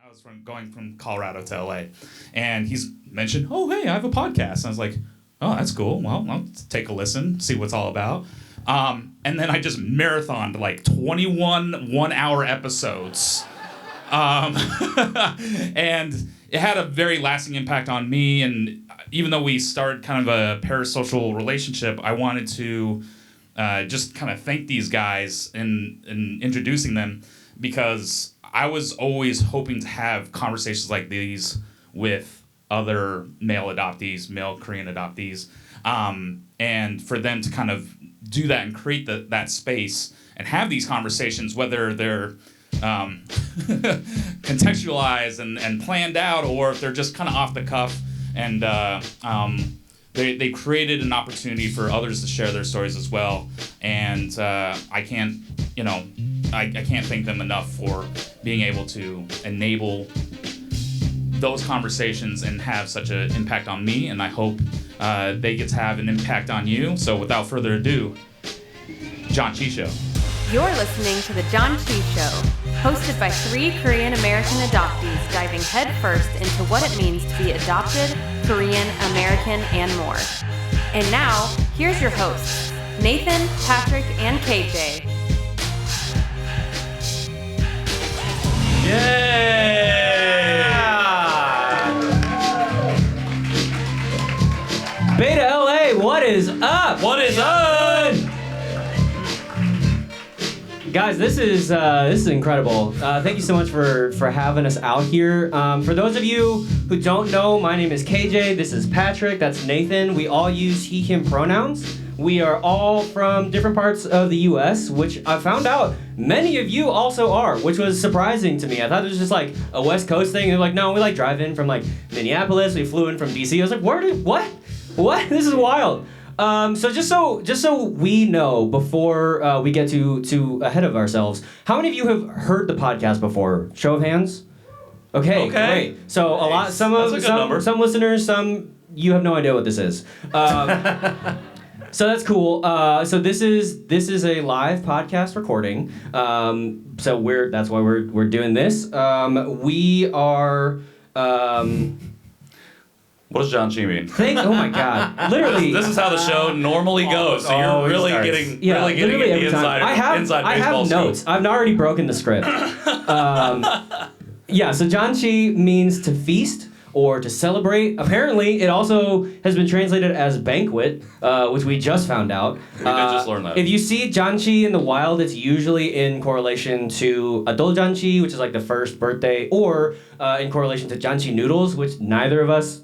I was going from Colorado to LA, and he's mentioned, "Oh, hey, I have a podcast." And I was like, "Oh, that's cool. Well, I'll take a listen, see what's all about." And then I just marathoned like 21 one-hour episodes, and it had a very lasting impact on me. And even though we started kind of a parasocial relationship, I wanted to just kind of thank these guys in introducing them, because I was always hoping to have conversations like these with other male adoptees, male Korean adoptees, and for them to kind of do that and create that space and have these conversations, whether they're contextualized and planned out, or if they're just kind of off the cuff, and they created an opportunity for others to share their stories as well. And I can't thank them enough for being able to enable those conversations and have such an impact on me, and I hope they get to have an impact on you. So without further ado, Janchi Show. You're listening to the Janchi Show, hosted by 3 Korean American adoptees diving headfirst into what it means to be adopted, Korean American, and more. And now, here's your hosts, Nathan, Patrick, and KJ. Yeah! BioThe, what is up? What is up? Guys, this is incredible. Thank you so much for having us out here. For those of you who don't know, my name is KJ. This is Patrick. That's Nathan. We all use he, him pronouns. We are all from different parts of the U.S., which I found out many of you also are, which was surprising to me. I thought it was just like a West Coast thing. They're like, no, we like drive in from like Minneapolis. We flew in from D.C. I was like, what? This is wild. So just so we know before we get to ahead of ourselves, how many of you have heard the podcast before? Show of hands. Okay. Great. So a lot. Some listeners, some you have no idea what this is. So that's cool. So this is a live podcast recording. So that's why we're doing this. We are. What does Janchi mean? Oh my God! Literally, this is how the show normally goes. So you're really getting the inside baseball I have notes. scoop. I've already broken the script. Yeah. So Janchi means to feast or to celebrate. Apparently, it also has been translated as banquet, which we just found out. We did just learn that. If you see Janchi in the wild, it's usually in correlation to Adol Janchi, which is like the first birthday, or in correlation to Janchi noodles, which neither of us,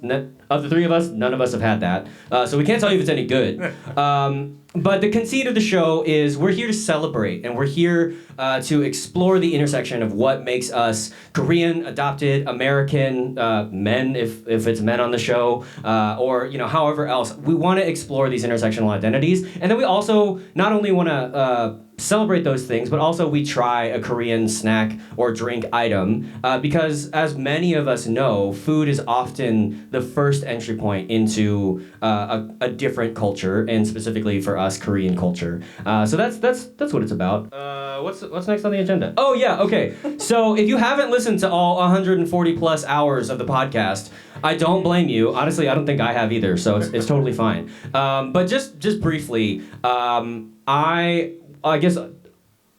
of the 3 of us, none of us have had that. So we can't tell you if it's any good. But the conceit of the show is we're here to celebrate, and we're here to explore the intersection of what makes us Korean, adopted, American, men, if it's men on the show, or however else. We want to explore these intersectional identities, and then we also not only want to celebrate those things, but also we try a Korean snack or drink item, because as many of us know, food is often the first entry point into a different culture, and specifically for us, Korean culture. So that's what it's about. What's next on the agenda? Oh yeah, okay. So if you haven't listened to all 140 plus hours of the podcast, I don't blame you. Honestly, I don't think I have either, so it's totally fine. But just briefly, I guess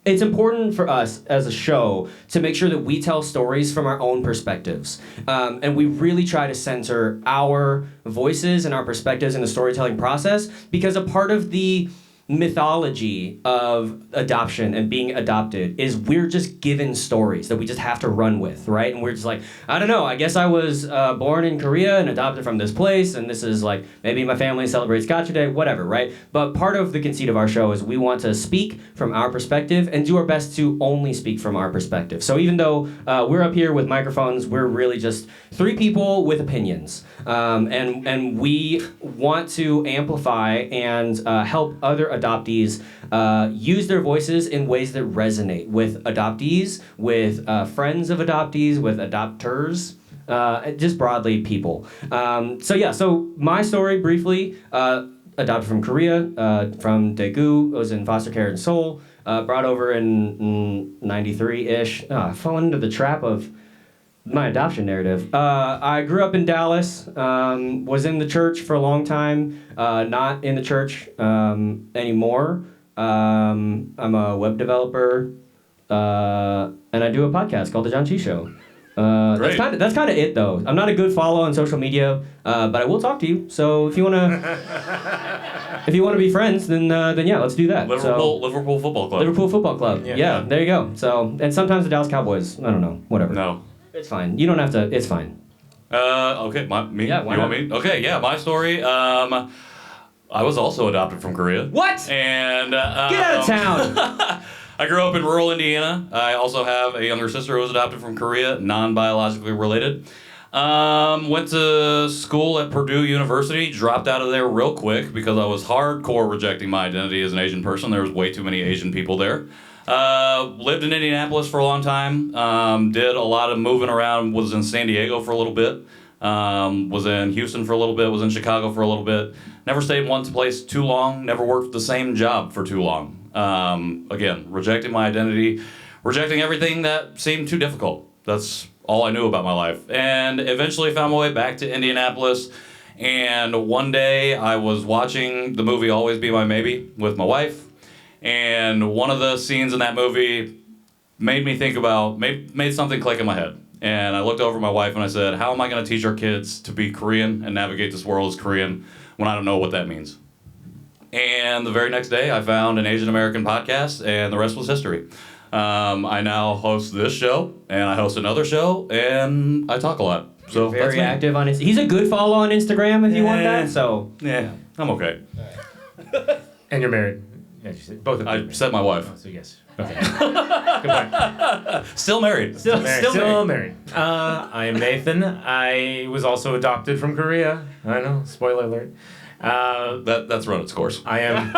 it's important for us as a show to make sure that we tell stories from our own perspectives. And we really try to center our voices and our perspectives in the storytelling process, because a part of the mythology of adoption and being adopted is we're just given stories that we just have to run with, right? And we're just like, I don't know, I guess I was born in Korea and adopted from this place, and this is like, maybe my family celebrates Gotcha Day, whatever, right? But part of the conceit of our show is we want to speak from our perspective and do our best to only speak from our perspective. So even though we're up here with microphones, we're really just 3 people with opinions. And we want to amplify and help other adoptees use their voices in ways that resonate with adoptees, with friends of adoptees, with adopters, just broadly people. So my story briefly, adopted from Korea, from Daegu. I was in foster care in Seoul, brought over in 93-ish. Fallen into the trap of My adoption narrative. I grew up in Dallas, was in the church for a long time, not in the church anymore. I'm a web developer, and I do a podcast called The Janchi Show. Great. That's kind of it, though. I'm not a good follow on social media, but I will talk to you. So if you wanna be friends, then yeah, let's do that. Liverpool Football Club. Liverpool Football Club. Yeah, there you go. So, and sometimes the Dallas Cowboys. I don't know. Whatever. No. It's fine. You don't have to. It's fine. Okay, me? Yeah, why you want me? Okay, yeah, my story. I was also adopted from Korea. What? And Get out of town. I grew up in rural Indiana. I also have a younger sister who was adopted from Korea, non-biologically related. Went to school at Purdue University, dropped out of there real quick because I was hardcore rejecting my identity as an Asian person. There was way too many Asian people there. Lived in Indianapolis for a long time. Did a lot of moving around. Was in San Diego for a little bit. Was in Houston for a little bit. Was in Chicago for a little bit. Never stayed in one place too long. Never worked the same job for too long. Again, rejecting my identity, rejecting everything that seemed too difficult. That's all I knew about my life. And eventually found my way back to Indianapolis. And one day I was watching the movie Always Be My Maybe with my wife. And one of the scenes in that movie made me think about, made something click in my head. And I looked over at my wife and I said, how am I going to teach our kids to be Korean and navigate this world as Korean when I don't know what that means? And the very next day I found an Asian American podcast and the rest was history. I now host this show and I host another show and I talk a lot. So You're very active on He's a good follow on Instagram if you want that. So yeah, I'm okay. And you're married. Yeah, you said both of them. I said my wife. Oh, so yes. Okay. Good point. Still married. Still married. I am Nathan. I was also adopted from Korea. I know. Spoiler alert. That's run its course. I am.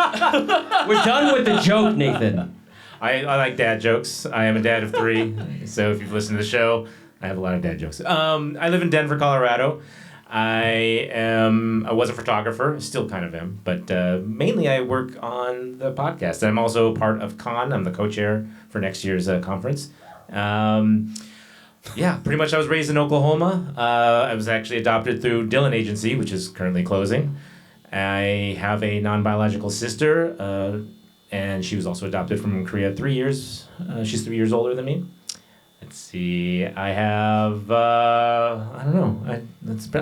we're done with the joke, Nathan. I like dad jokes. I am a dad of 3. So if you've listened to the show, I have a lot of dad jokes. I live in Denver, Colorado. I was a photographer, still kind of am, but mainly I work on the podcast. I'm also part of CON. I'm the co-chair for next year's conference. Yeah, pretty much I was raised in Oklahoma. I was actually adopted through Dillon Agency, which is currently closing. I have a non-biological sister, and she was also adopted from Korea 3 years. She's 3 years older than me. Let's see. I have I don't know.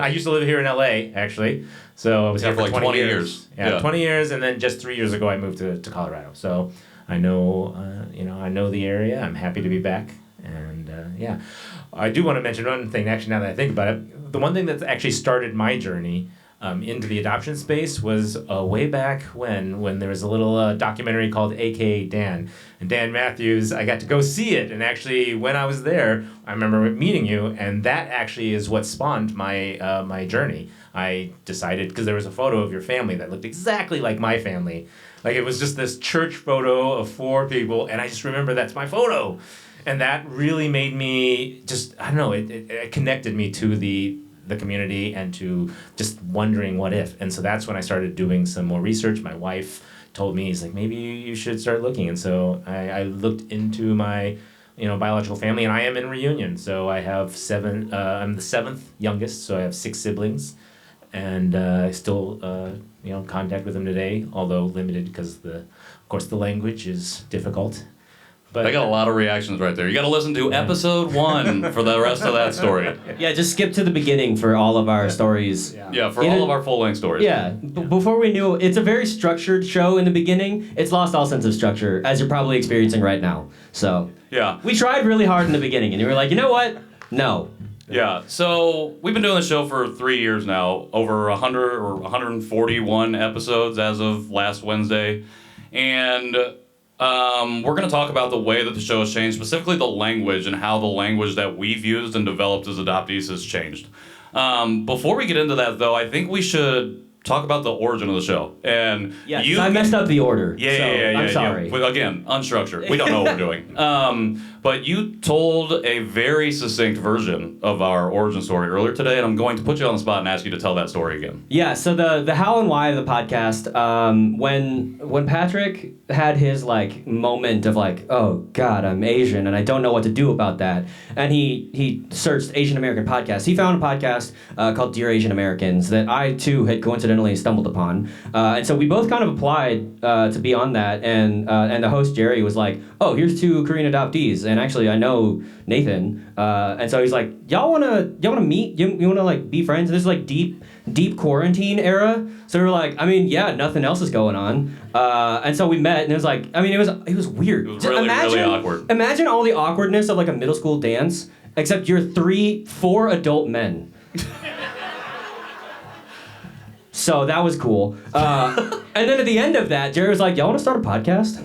I used to live here in LA actually, so I was here for like 20 years. Yeah, 20 years, and then just 3 years ago I moved to Colorado. So I know I know the area. I'm happy to be back, and yeah, I do want to mention one thing. Actually, now that I think about it, the one thing that's actually started my journey into the adoption space was way back when there was a little documentary called AKA Dan. And Dan Matthews, I got to go see it. And actually, when I was there, I remember meeting you, and that actually is what spawned my journey. I decided, because there was a photo of your family that looked exactly like my family. Like, it was just this church photo of 4 people, and I just remember that's my photo. And that really made me just, I don't know, it connected me to the community and to just wondering what if. And so that's when I started doing some more research. My wife told me, he's like, maybe you should start looking. And so I looked into my biological family, and I am in reunion. So I have 7, I'm the 7th youngest, so I have 6 siblings. And I still, contact with them today, although limited because of course the language is difficult. But I got a lot of reactions right there. You got to listen to episode 1 for the rest of that story. Yeah, just skip to the beginning for all of our stories. Yeah, for all of our full-length stories. Yeah, before we knew, it's a very structured show in the beginning. It's lost all sense of structure, as you're probably experiencing right now. So yeah, we tried really hard in the beginning, and you were like, you know what? No. Yeah, so we've been doing the show for 3 years now, over 100 or 141 episodes as of last Wednesday, and we're going to talk about the way that the show has changed, specifically the language and how the language that we've used and developed as adoptees has changed. Before we get into that, though, I think we should talk about the origin of the show. And I messed up the order. Yeah. I'm sorry. Yeah. Again, unstructured. We don't know what we're doing. But you told a very succinct version of our origin story earlier today, and I'm going to put you on the spot and ask you to tell that story again. Yeah, so the how and why of the podcast, when Patrick had his like moment of like, oh God, I'm Asian and I don't know what to do about that, and he searched Asian American podcasts. He found a podcast called Dear Asian Americans that I too had coincidentally stumbled upon, and so we both kind of applied to be on that, and the host Jerry was like, oh, here's 2 Korean adoptees, and actually I know Nathan, and so he's like, y'all wanna meet? You wanna like be friends? This is like deep quarantine era, so we were like, I mean, yeah, nothing else is going on, and so we met, and it was like, I mean, it was weird. It was really awkward. Imagine all the awkwardness of like a middle school dance, except you're 4 adult men. So that was cool. And then at the end of that, Jerry was like, y'all want to start a podcast?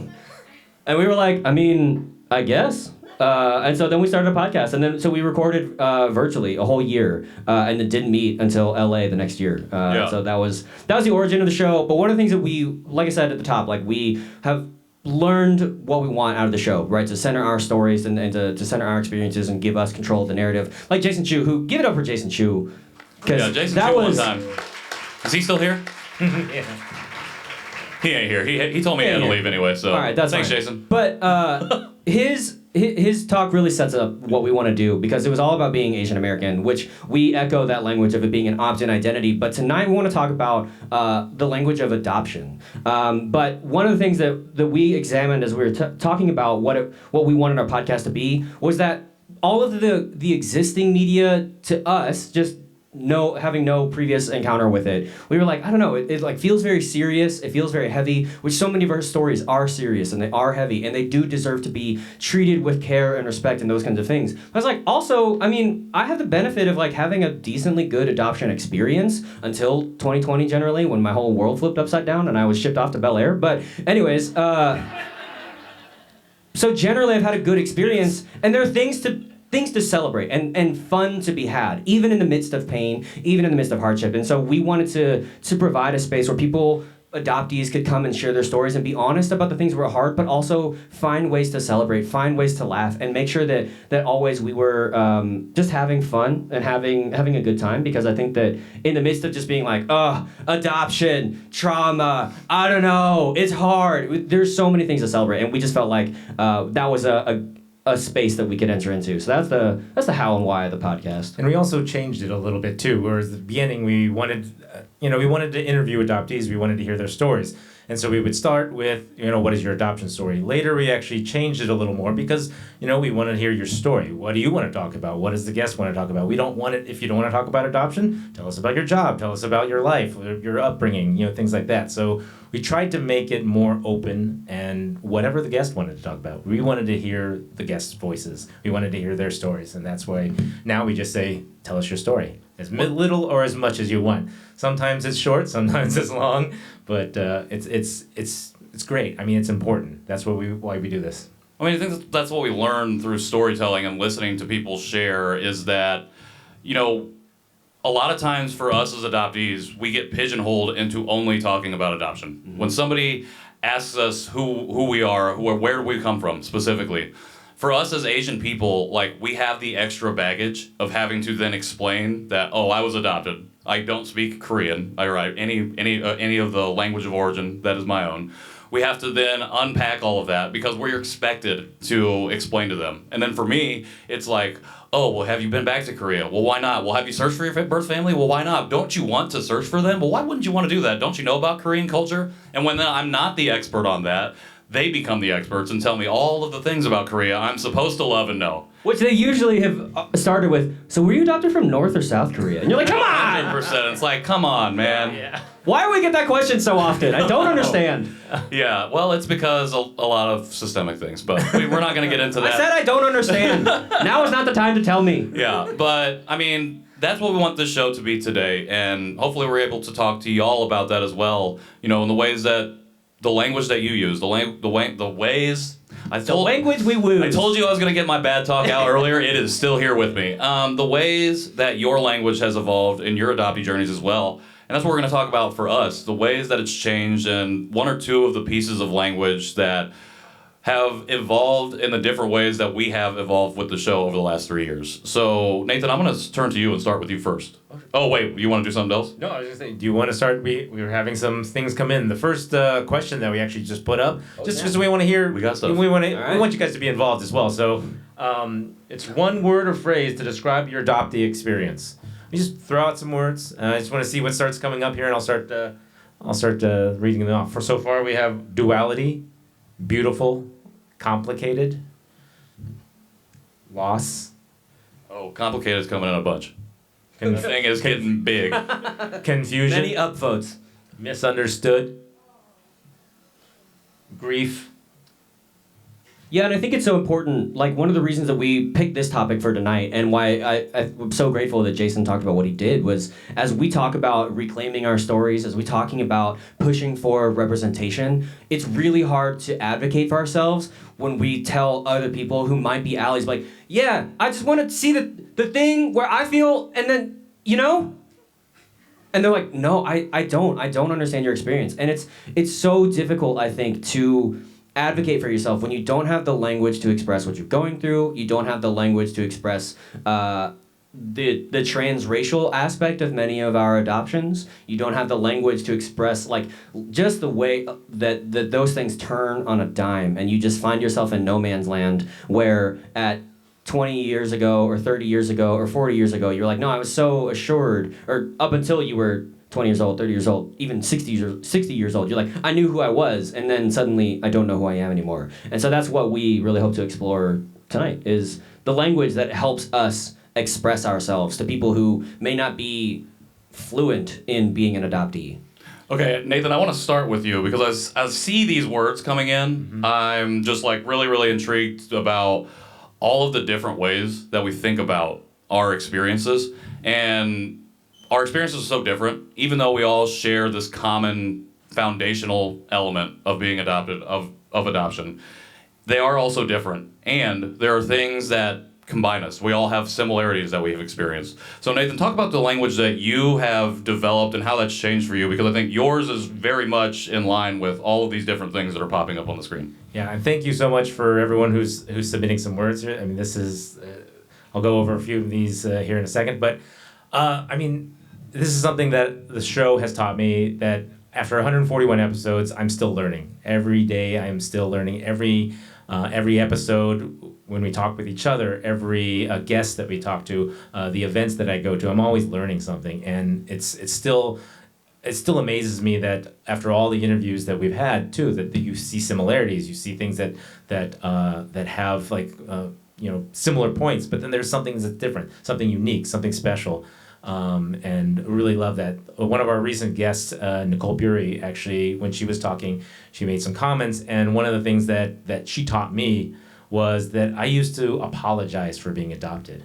And we were like, I mean, I guess. And so then we started a podcast. And then so we recorded virtually a whole year and then didn't meet until LA the next year. So that was the origin of the show. But one of the things that we, like I said at the top, like we have learned what we want out of the show, right? To center our stories and to center our experiences and give us control of the narrative. Like Jason Chu, who, give it up for Jason Chu. Yeah, Jason Chu one time. Is he still here? Yeah. He ain't here. He told me he had to leave anyway, so all right, that's thanks, fine. Jason. But his talk really sets up what we want to do, because it was all about being Asian American, which we echo that language of it being an opt-in identity. But tonight we want to talk about the language of adoption. But one of the things that we examined as we were talking about what we wanted our podcast to be was that all of the existing media to us, just having no previous encounter with it, we were like, I don't know, it like feels very serious, it feels very heavy, which so many of our stories are serious and they are heavy and they do deserve to be treated with care and respect and those kinds of things. I was like, also, I mean, I have the benefit of like having a decently good adoption experience until 2020 generally, when my whole world flipped upside down and I was shipped off to Bel Air. But anyways, so generally I've had a good experience, and there are things to celebrate and fun to be had, even in the midst of pain, even in the midst of hardship. And so we wanted to provide a space where people, adoptees, could come and share their stories and be honest about the things that were hard, but also find ways to celebrate, find ways to laugh, and make sure that always we were just having fun and having a good time. Because I think that in the midst of just being like, adoption, trauma, I don't know, it's hard, there's so many things to celebrate, and we just felt like that was a space that we could enter into. So that's the how and why of the podcast. And we also changed it a little bit too. Whereas at the beginning we wanted to interview adoptees. We wanted to hear their stories. And so we would start with, what is your adoption story? Later we actually changed it a little more because, we want to hear your story. What do you want to talk about? What does the guest want to talk about? We don't want it, if you don't want to talk about adoption, tell us about your job, tell us about your life, your upbringing, things like that. So we tried to make it more open, and whatever the guest wanted to talk about. We wanted to hear the guests' voices. We wanted to hear their stories, and that's why now we just say, tell us your story. As little or as much as you want. Sometimes it's short, sometimes it's long, but it's great. I mean, it's important. That's why we do this. I mean, I think that's what we learn through storytelling and listening to people share, is that, a lot of times for us as adoptees, we get pigeonholed into only talking about adoption. Mm-hmm. When somebody asks us who we are, where do we come from specifically, for us as Asian people, like, we have the extra baggage of having to then explain that, I was adopted. I don't speak Korean, any of the language of origin that is my own. We have to then unpack all of that because we're expected to explain to them. And then for me, it's like, have you been back to Korea? Well, why not? Well, have you searched for your birth family? Well, why not? Don't you want to search for them? Well, why wouldn't you want to do that? Don't you know about Korean culture? And when I'm not the expert on that, they become the experts and tell me all of the things about Korea I'm supposed to love and know. Which they usually have started with, so were you adopted from North or South Korea? And you're like, come on! 100%. It's like, come on, man. Yeah. Why do we get that question so often? I don't understand. Yeah, well, it's because a lot of systemic things, but we're not going to get into that. I said I don't understand. Now is not the time to tell me. Yeah, but, I mean, that's what we want this show to be today, and hopefully we're able to talk to y'all about that as well, in the ways that, the language that you use, the ways... The language we use. I told you I was going to get my bad talk out earlier. It is still here with me. The ways that your language has evolved in your adoptee journeys as well. And that's what we're going to talk about for us. The ways that it's changed, and one or two of the pieces of language that have evolved in the different ways that we have evolved with the show over the last 3 years. So, Nathan, I'm going to turn to you and start with you first. Oh, wait, you want to do something else? No, I was just saying, do you want to start? We were having some things come in. The first question that we actually just put up, just because we want to hear. We got stuff. We want All right. we want you guys to be involved as well. So, it's one word or phrase to describe your adoptee experience. We just throw out some words. I just want to see what starts coming up here, and I'll start reading them off. For so far, we have duality, beautiful, complicated, loss. Oh, complicated is coming in a bunch. Con- The thing is getting big. confusion, Many upvotes. misunderstood, grief. Yeah, and I think it's so important. Like, one of the reasons that we picked this topic for tonight and why I'm so grateful that Jason talked about what he did was, as we talk about reclaiming our stories, as we're talking about pushing for representation, it's really hard to advocate for ourselves when we tell other people who might be allies, like, yeah, I just want to see the thing where I feel, and then, you know? And they're like, no, I don't understand your experience. And it's so difficult, I think, to advocate for yourself when you don't have the language to express what you're going through. You don't have the language to express the transracial aspect of many of our adoptions. You don't have the language to express, like, just the way that those things turn on a dime, and you just find yourself in no man's land where at 20 years ago or 30 years ago or 40 years ago you're like, no, I was so assured, or up until you were 20 years old, 30 years old, even 60 years old, you're like, I knew who I was, and then suddenly I don't know who I am anymore. And so that's what we really hope to explore tonight, is the language that helps us express ourselves to people who may not be fluent in being an adoptee. Okay, Nathan, I want to start with you because as I see these words coming in, I'm just like really, really intrigued about all of the different ways that we think about our experiences. And our experiences are so different, even though we all share this common foundational element of being adopted, of adoption. They are also different, and there are things that combine us. We all have similarities that we have experienced. So Nathan, talk about the language that you have developed and how that's changed for you, because I think yours is very much in line with all of these different things that are popping up on the screen. Yeah, and thank you so much for everyone who's submitting some words here. I mean, this is, I'll go over a few of these here in a second, but I mean, this is something that the show has taught me, that after 141 episodes, I'm still learning. Every day I am still learning. Every episode when we talk with each other, every guest that we talk to, the events that I go to, I'm always learning something. And it still amazes me that after all the interviews that we've had too, that you see similarities, you see things that have like similar points, but then there's something that's different, something unique, something special. And really love that. One of our recent guests, Nicole Bury, actually, when she was talking, she made some comments, and one of the things that she taught me was that I used to apologize for being adopted.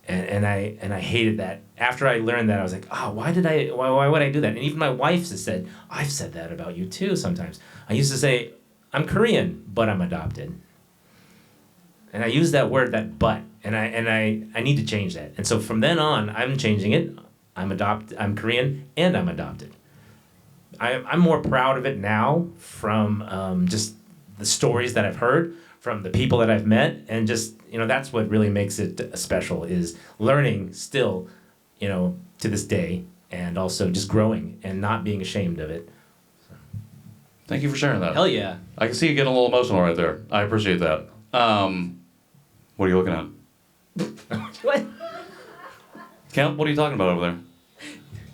And I hated that. After I learned that, I was like, why would I do that? And even my wife has said, I've said that about you too sometimes. I used to say, I'm Korean, but I'm adopted. And I use that word, that but. And I need to change that. And so from then on, I'm changing it. I'm Korean and I'm adopted. I'm more proud of it now from just the stories that I've heard, from the people that I've met, and just, that's what really makes it special, is learning still, to this day, and also just growing and not being ashamed of it. So. Thank you for sharing that. Hell yeah. I can see you getting a little emotional right there. I appreciate that. What are you looking at? What? Kemp, what are you talking about over there?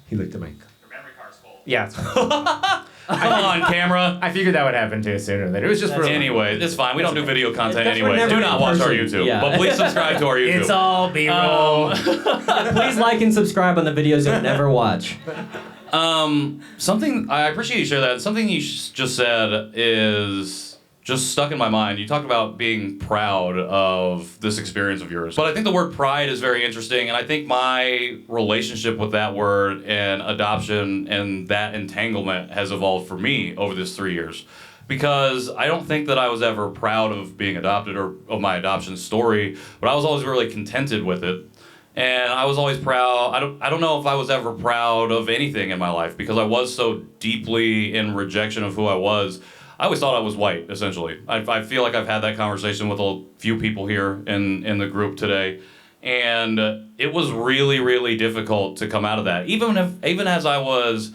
He looked at my... Your memory card's full. Yeah, it's fine. Come on, camera. I figured that would happen too sooner or later. It was just for... Anyway, it's fine. We don't do video content That's anyway. never Do in not watch our person. YouTube. Yeah. But please subscribe to our YouTube. It's all B-roll. Please like and subscribe on the videos you'll never watch. Something, I appreciate you share that. Something you just said is just stuck in my mind. You talked about being proud of this experience of yours. But I think the word pride is very interesting, and I think my relationship with that word and adoption and that entanglement has evolved for me over this 3 years. Because I don't think that I was ever proud of being adopted or of my adoption story, but I was always really contented with it. And I was always proud. I don't know if I was ever proud of anything in my life because I was so deeply in rejection of who I was. I always thought I was white, essentially. I feel like I've had that conversation with a few people here in the group today. And it was really, really difficult to come out of that. Even as I was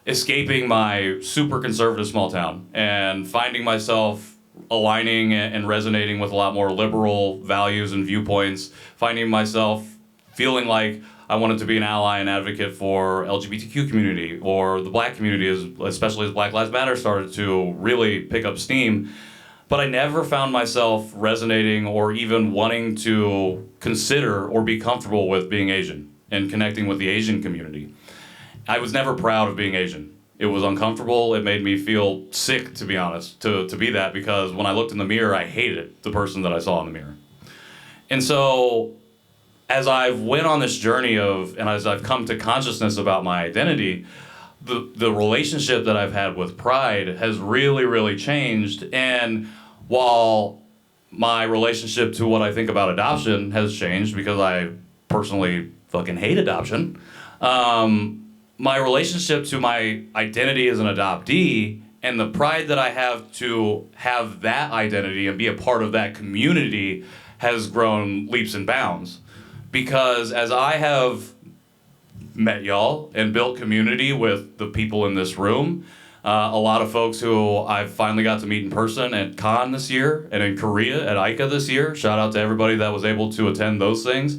escaping my super conservative small town and finding myself aligning and resonating with a lot more liberal values and viewpoints, finding myself feeling like I wanted to be an ally and advocate for LGBTQ community or the black community, especially as Black Lives Matter started to really pick up steam. But I never found myself resonating or even wanting to consider or be comfortable with being Asian and connecting with the Asian community. I was never proud of being Asian. It was uncomfortable. It made me feel sick, to be honest, to be that, because when I looked in the mirror, I hated the person that I saw in the mirror. And so as I've went on this journey and as I've come to consciousness about my identity, the relationship that I've had with pride has really, really changed. And while my relationship to what I think about adoption has changed because I personally fucking hate adoption, my relationship to my identity as an adoptee and the pride that I have to have that identity and be a part of that community has grown leaps and bounds. Because as I have met y'all and built community with the people in this room, a lot of folks who I've finally got to meet in person at Con this year and in Korea at ICA this year. Shout out to everybody that was able to attend those things.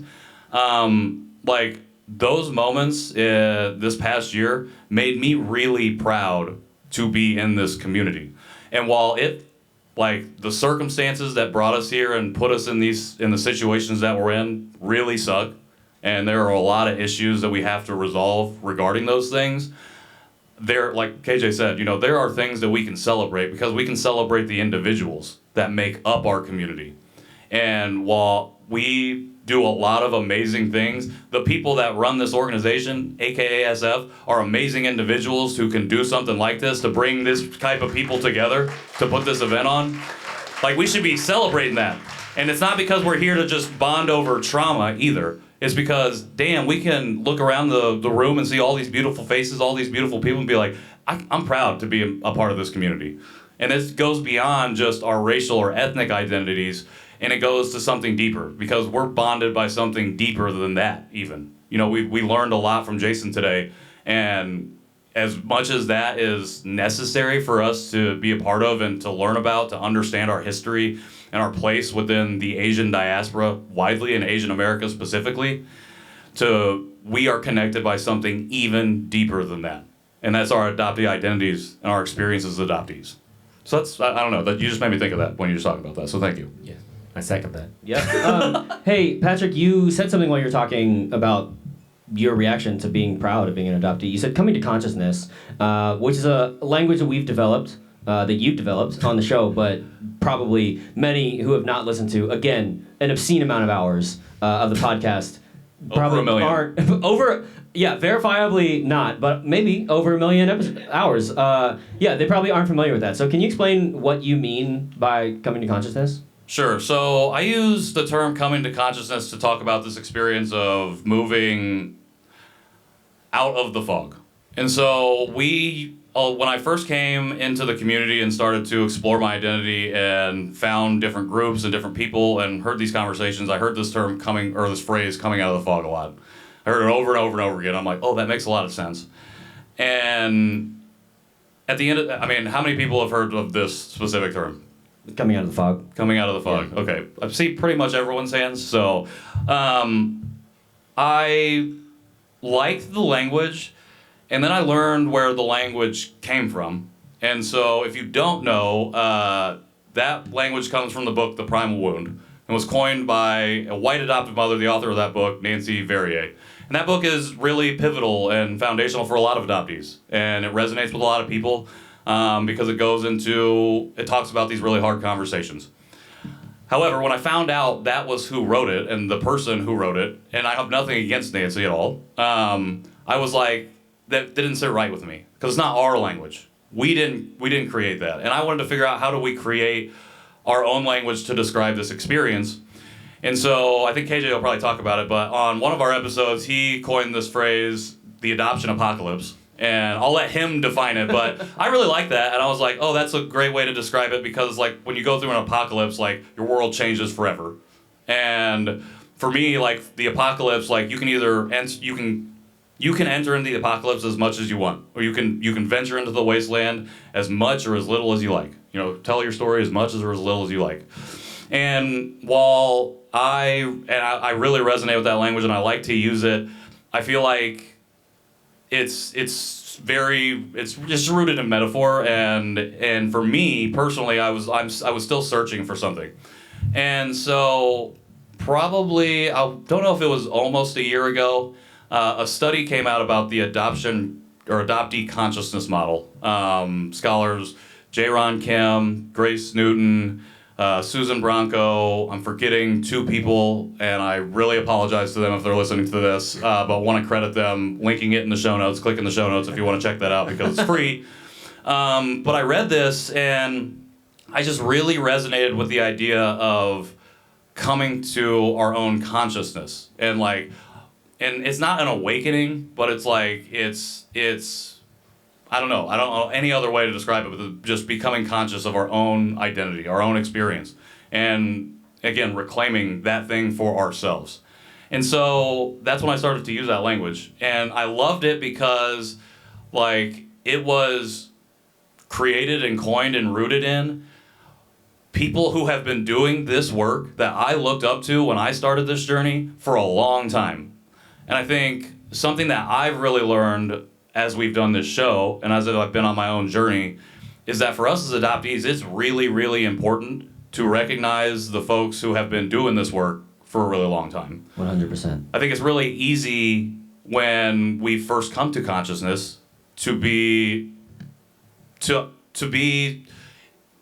Like those moments this past year made me really proud to be in this community. And while the circumstances that brought us here and put us in the situations that we're in really suck, and there are a lot of issues that we have to resolve regarding those things, there, like KJ said, there are things that we can celebrate because we can celebrate the individuals that make up our community. And while we do a lot of amazing things, the people that run this organization, aka SF, are amazing individuals who can do something like this to bring this type of people together to put this event on. Like, we should be celebrating that. And it's not because we're here to just bond over trauma either. It's because, damn, we can look around the room and see all these beautiful faces, all these beautiful people, and be like, I'm proud to be a part of this community. And this goes beyond just our racial or ethnic identities, and it goes to something deeper, because we're bonded by something deeper than that even. We learned a lot from Jason today, and as much as that is necessary for us to be a part of and to learn about, to understand our history and our place within the Asian diaspora widely and Asian America specifically, we are connected by something even deeper than that. And that's our adoptee identities and our experiences as adoptees. So I don't know, you just made me think of that when you were talking about that, so thank you. Yeah, I second that. Yeah. Hey, Patrick, you said something while you were talking about your reaction to being proud of being an adoptee. You said coming to consciousness, which is a language that we've developed, that you've developed on the show, but probably many who have not listened to, again, an obscene amount of hours of the podcast probably over 1 million. Aren't verifiably not, but maybe over 1 million hours. They probably aren't familiar with that. So can you explain what you mean by coming to consciousness? Sure. So I use the term coming to consciousness to talk about this experience of moving out of the fog. And so when I first came into the community and started to explore my identity and found different groups and different people and heard these conversations, I heard this phrase coming out of the fog a lot. I heard it over and over and over again. I'm like, oh, that makes a lot of sense. And at the end how many people have heard of this specific term? Coming out of the fog. Coming out of the fog. Yeah. Okay. I see pretty much everyone's hands. So I liked the language, and then I learned where the language came from. And so if you don't know, that language comes from the book The Primal Wound, and was coined by a white adoptive mother, the author of that book, Janchi Boys. And that book is really pivotal and foundational for a lot of adoptees. And it resonates with a lot of people because it talks about these really hard conversations. However, when I found out that was who wrote it and the person who wrote it, and I have nothing against Nancy at all, I was like, that didn't sit right with me because it's not our language. We didn't create that. And I wanted to figure out how do we create our own language to describe this experience. And so I think KJ will probably talk about it, but on one of our episodes, he coined this phrase, the adoption apocalypse. And I'll let him define it, but I really like that. And I was like, oh, that's a great way to describe it, because like when you go through an apocalypse, like your world changes forever. And for me, like the apocalypse, like you can either you can enter into the apocalypse as much as you want, or you can venture into the wasteland as much or as little as you like. You know, tell your story as much or as little as you like. And while I really resonate with that language and I like to use it, I feel like it's just rooted in metaphor, and for me personally, I was still searching for something. And so probably, I don't know if it was almost a year ago, a study came out about the adoption or adoptee consciousness model. Scholars J. Kim, Grace Newton, Susan Bronco. I'm forgetting two people, and I really apologize to them if they're listening to this, but want to credit them, linking it in the show notes. Click in the show notes if you want to check that out, because it's free. But I read this, and I just really resonated with the idea of coming to our own consciousness. And it's not an awakening, but it's like, it's I don't know any other way to describe it, but just becoming conscious of our own identity, our own experience, and again, reclaiming that thing for ourselves. And so that's when I started to use that language. And I loved it because like it was created and coined and rooted in people who have been doing this work that I looked up to when I started this journey for a long time. And I think something that I've really learned as we've done this show, and as I've been on my own journey, is that for us as adoptees, it's really, really important to recognize the folks who have been doing this work for a really long time. 100%. I think it's really easy when we first come to consciousness to be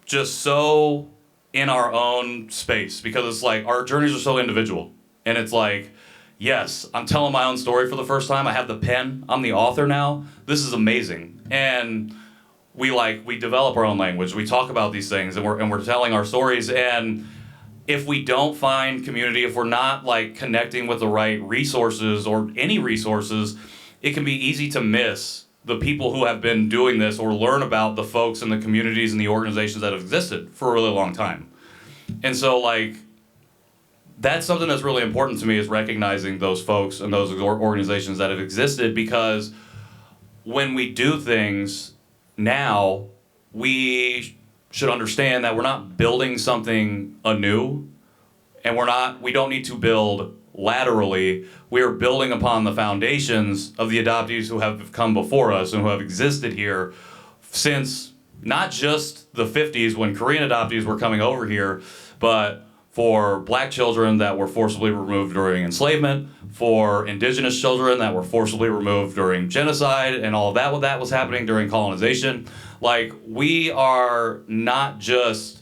just so in our own space, because it's like our journeys are so individual, and it's like, yes, I'm telling my own story for the first time. I have the pen. I'm the author now. This is amazing. And we develop our own language. We talk about these things, and we're telling our stories. And if we don't find community, if we're not like connecting with the right resources or any resources, it can be easy to miss the people who have been doing this, or learn about the folks and the communities and the organizations that have existed for a really long time. And so like, that's something that's really important to me, is recognizing those folks and those organizations that have existed, because when we do things now, we should understand that we're not building something anew, and we don't need to build laterally. We are building upon the foundations of the adoptees who have come before us and who have existed here since not just the 50s when Korean adoptees were coming over here, but for black children that were forcibly removed during enslavement, for indigenous children that were forcibly removed during genocide, and all of that was happening during colonization. Like, we are not just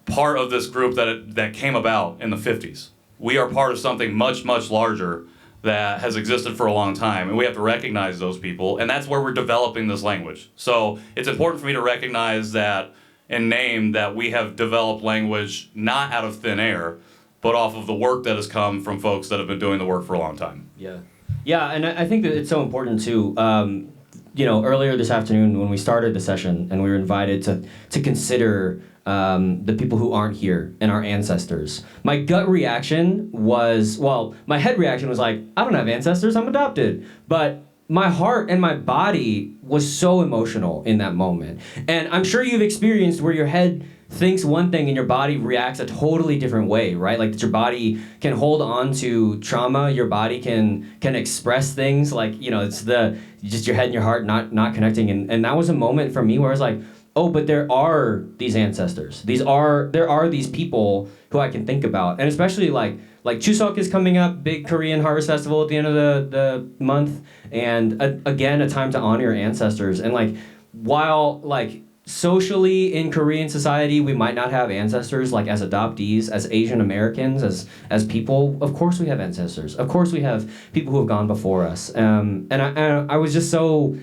part of this group that came about in the 50s. We are part of something much, much larger that has existed for a long time, and we have to recognize those people, and that's where we're developing this language. So it's important for me to recognize that and name that we have developed language not out of thin air, but off of the work that has come from folks that have been doing the work for a long time. Yeah, and I think that it's so important too. Earlier this afternoon when we started the session and we were invited to consider the people who aren't here and our ancestors, my gut reaction was, my head reaction was like, I don't have ancestors, I'm adopted. But my heart and my body was so emotional in that moment. And I'm sure you've experienced where your head thinks one thing and your body reacts a totally different way, right? Like that your body can hold on to trauma, your body can express things like, it's just your head and your heart not connecting. And that was a moment for me where I was like, oh, but there are these ancestors. There are these people who I can think about. And especially like Chuseok is coming up, big Korean Harvest Festival at the end of the month. And again, a time to honor your ancestors. And like, while like socially in Korean society, we might not have ancestors, like as adoptees, as Asian Americans, as people, of course we have ancestors. Of course we have people who have gone before us. And I was just so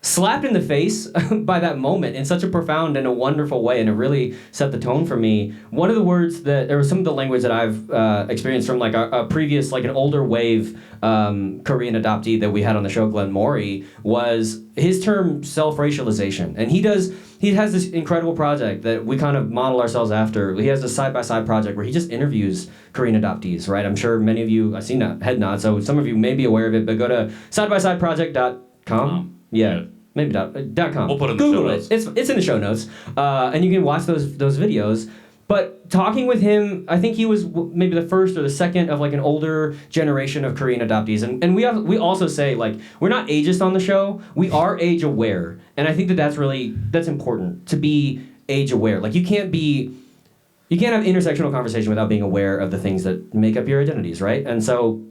slapped in the face by that moment in such a profound and a wonderful way, and it really set the tone for me. One of the words that, or some of the language that I've experienced from like a previous, like an older wave Korean adoptee that we had on the show, Glenn Morey, was his term self-racialization. And he has this incredible project that we kind of model ourselves after. He has a side-by-side project where he just interviews Korean adoptees, right? I'm sure many of you, I've seen that head nod, so some of you may be aware of it, but go to sidebysideproject.com. Yeah. Maybe .com. We'll put it in the Google show it. notes. It's in the show notes, and you can watch those videos. But talking with him, I think he was maybe the first or the second of like an older generation of Korean adoptees, and we also say like we're not ageist on the show. We are age aware, and I think that's important to be age aware. Like you can't have intersectional conversation without being aware of the things that make up your identities, right? And so.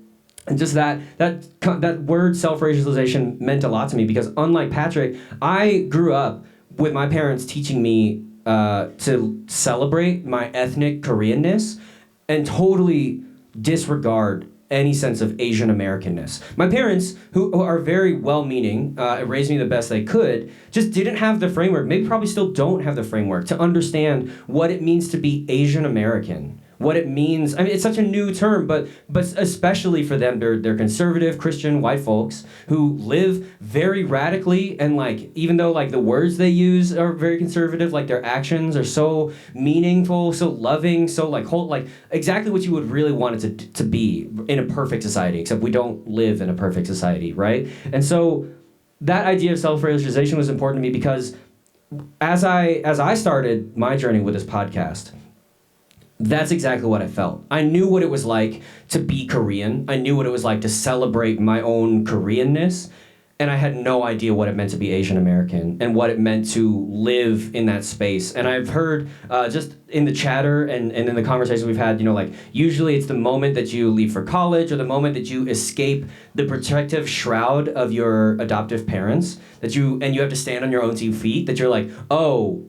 And just that word self-racialization meant a lot to me because unlike Patrick, I grew up with my parents teaching me to celebrate my ethnic Koreanness and totally disregard any sense of Asian Americanness. My parents, who are very well-meaning, raised me the best they could, just didn't have the framework, maybe probably still don't have the framework to understand what it means to be Asian American. What it means, I mean, it's such a new term, but especially for them, they're conservative Christian white folks who live very radically, and like even though like the words they use are very conservative, like their actions are so meaningful, so loving, so like like exactly what you would really want it to be in a perfect society. Except we don't live in a perfect society, right? And so that idea of self-realization was important to me because as I started my journey with this podcast. That's exactly what I felt. I knew what it was like to be Korean. I knew what it was like to celebrate my own Koreanness. And I had no idea what it meant to be Asian American and what it meant to live in that space. And I've heard just in the chatter and in the conversation we've had, like usually it's the moment that you leave for college or the moment that you escape the protective shroud of your adoptive parents and you have to stand on your own 2 feet, that you're like, oh,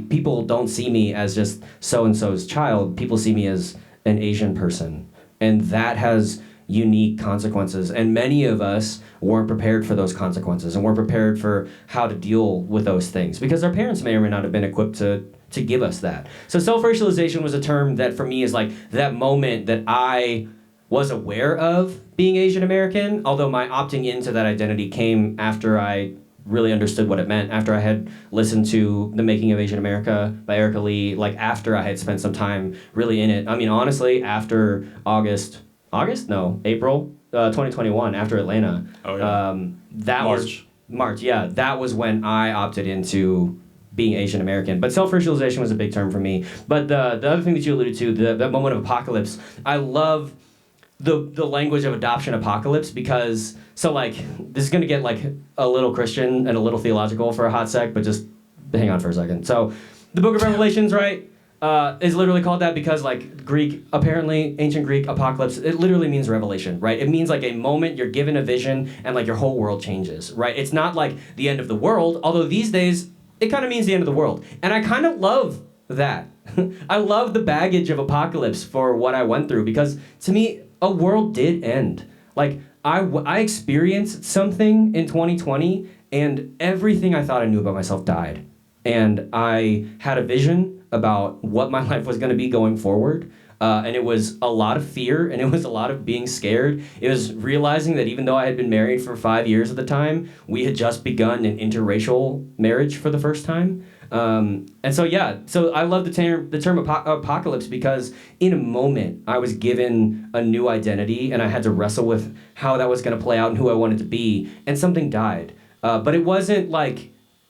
people don't see me as just so-and-so's child. People see me as an Asian person. And that has unique consequences. And many of us weren't prepared for those consequences and weren't prepared for how to deal with those things because our parents may or may not have been equipped to give us that. So self-racialization was a term that for me is like that moment that I was aware of being Asian American, although my opting into that identity came after I really understood what it meant, after I had listened to The Making of Asian America by Erica Lee, like after I had spent some time really in it. I mean, honestly, after April 2021, after Atlanta. Oh, yeah. March, yeah. That was when I opted into being Asian American. But self-racialization was a big term for me. But the other thing that you alluded to, that moment of apocalypse, I love the language of adoption apocalypse because, so like, this is going to get like a little Christian and a little theological for a hot sec, but just hang on for a second. So the book of Revelations, right, is literally called that because like Greek, apparently ancient Greek apocalypse, it literally means revelation, right? It means like a moment you're given a vision and like your whole world changes, right? It's not like the end of the world, although these days it kind of means the end of the world. And I kind of love that. I love the baggage of apocalypse for what I went through because to me, a world did end. Like, I experienced something in 2020 and everything I thought I knew about myself died. And I had a vision about what my life was going to be going forward. And it was a lot of fear and it was a lot of being scared. It was realizing that even though I had been married for 5 years at the time, we had just begun an interracial marriage for the first time. And so I love the term apocalypse because in a moment I was given a new identity and I had to wrestle with how that was going to play out and who I wanted to be, and something died. But it wasn't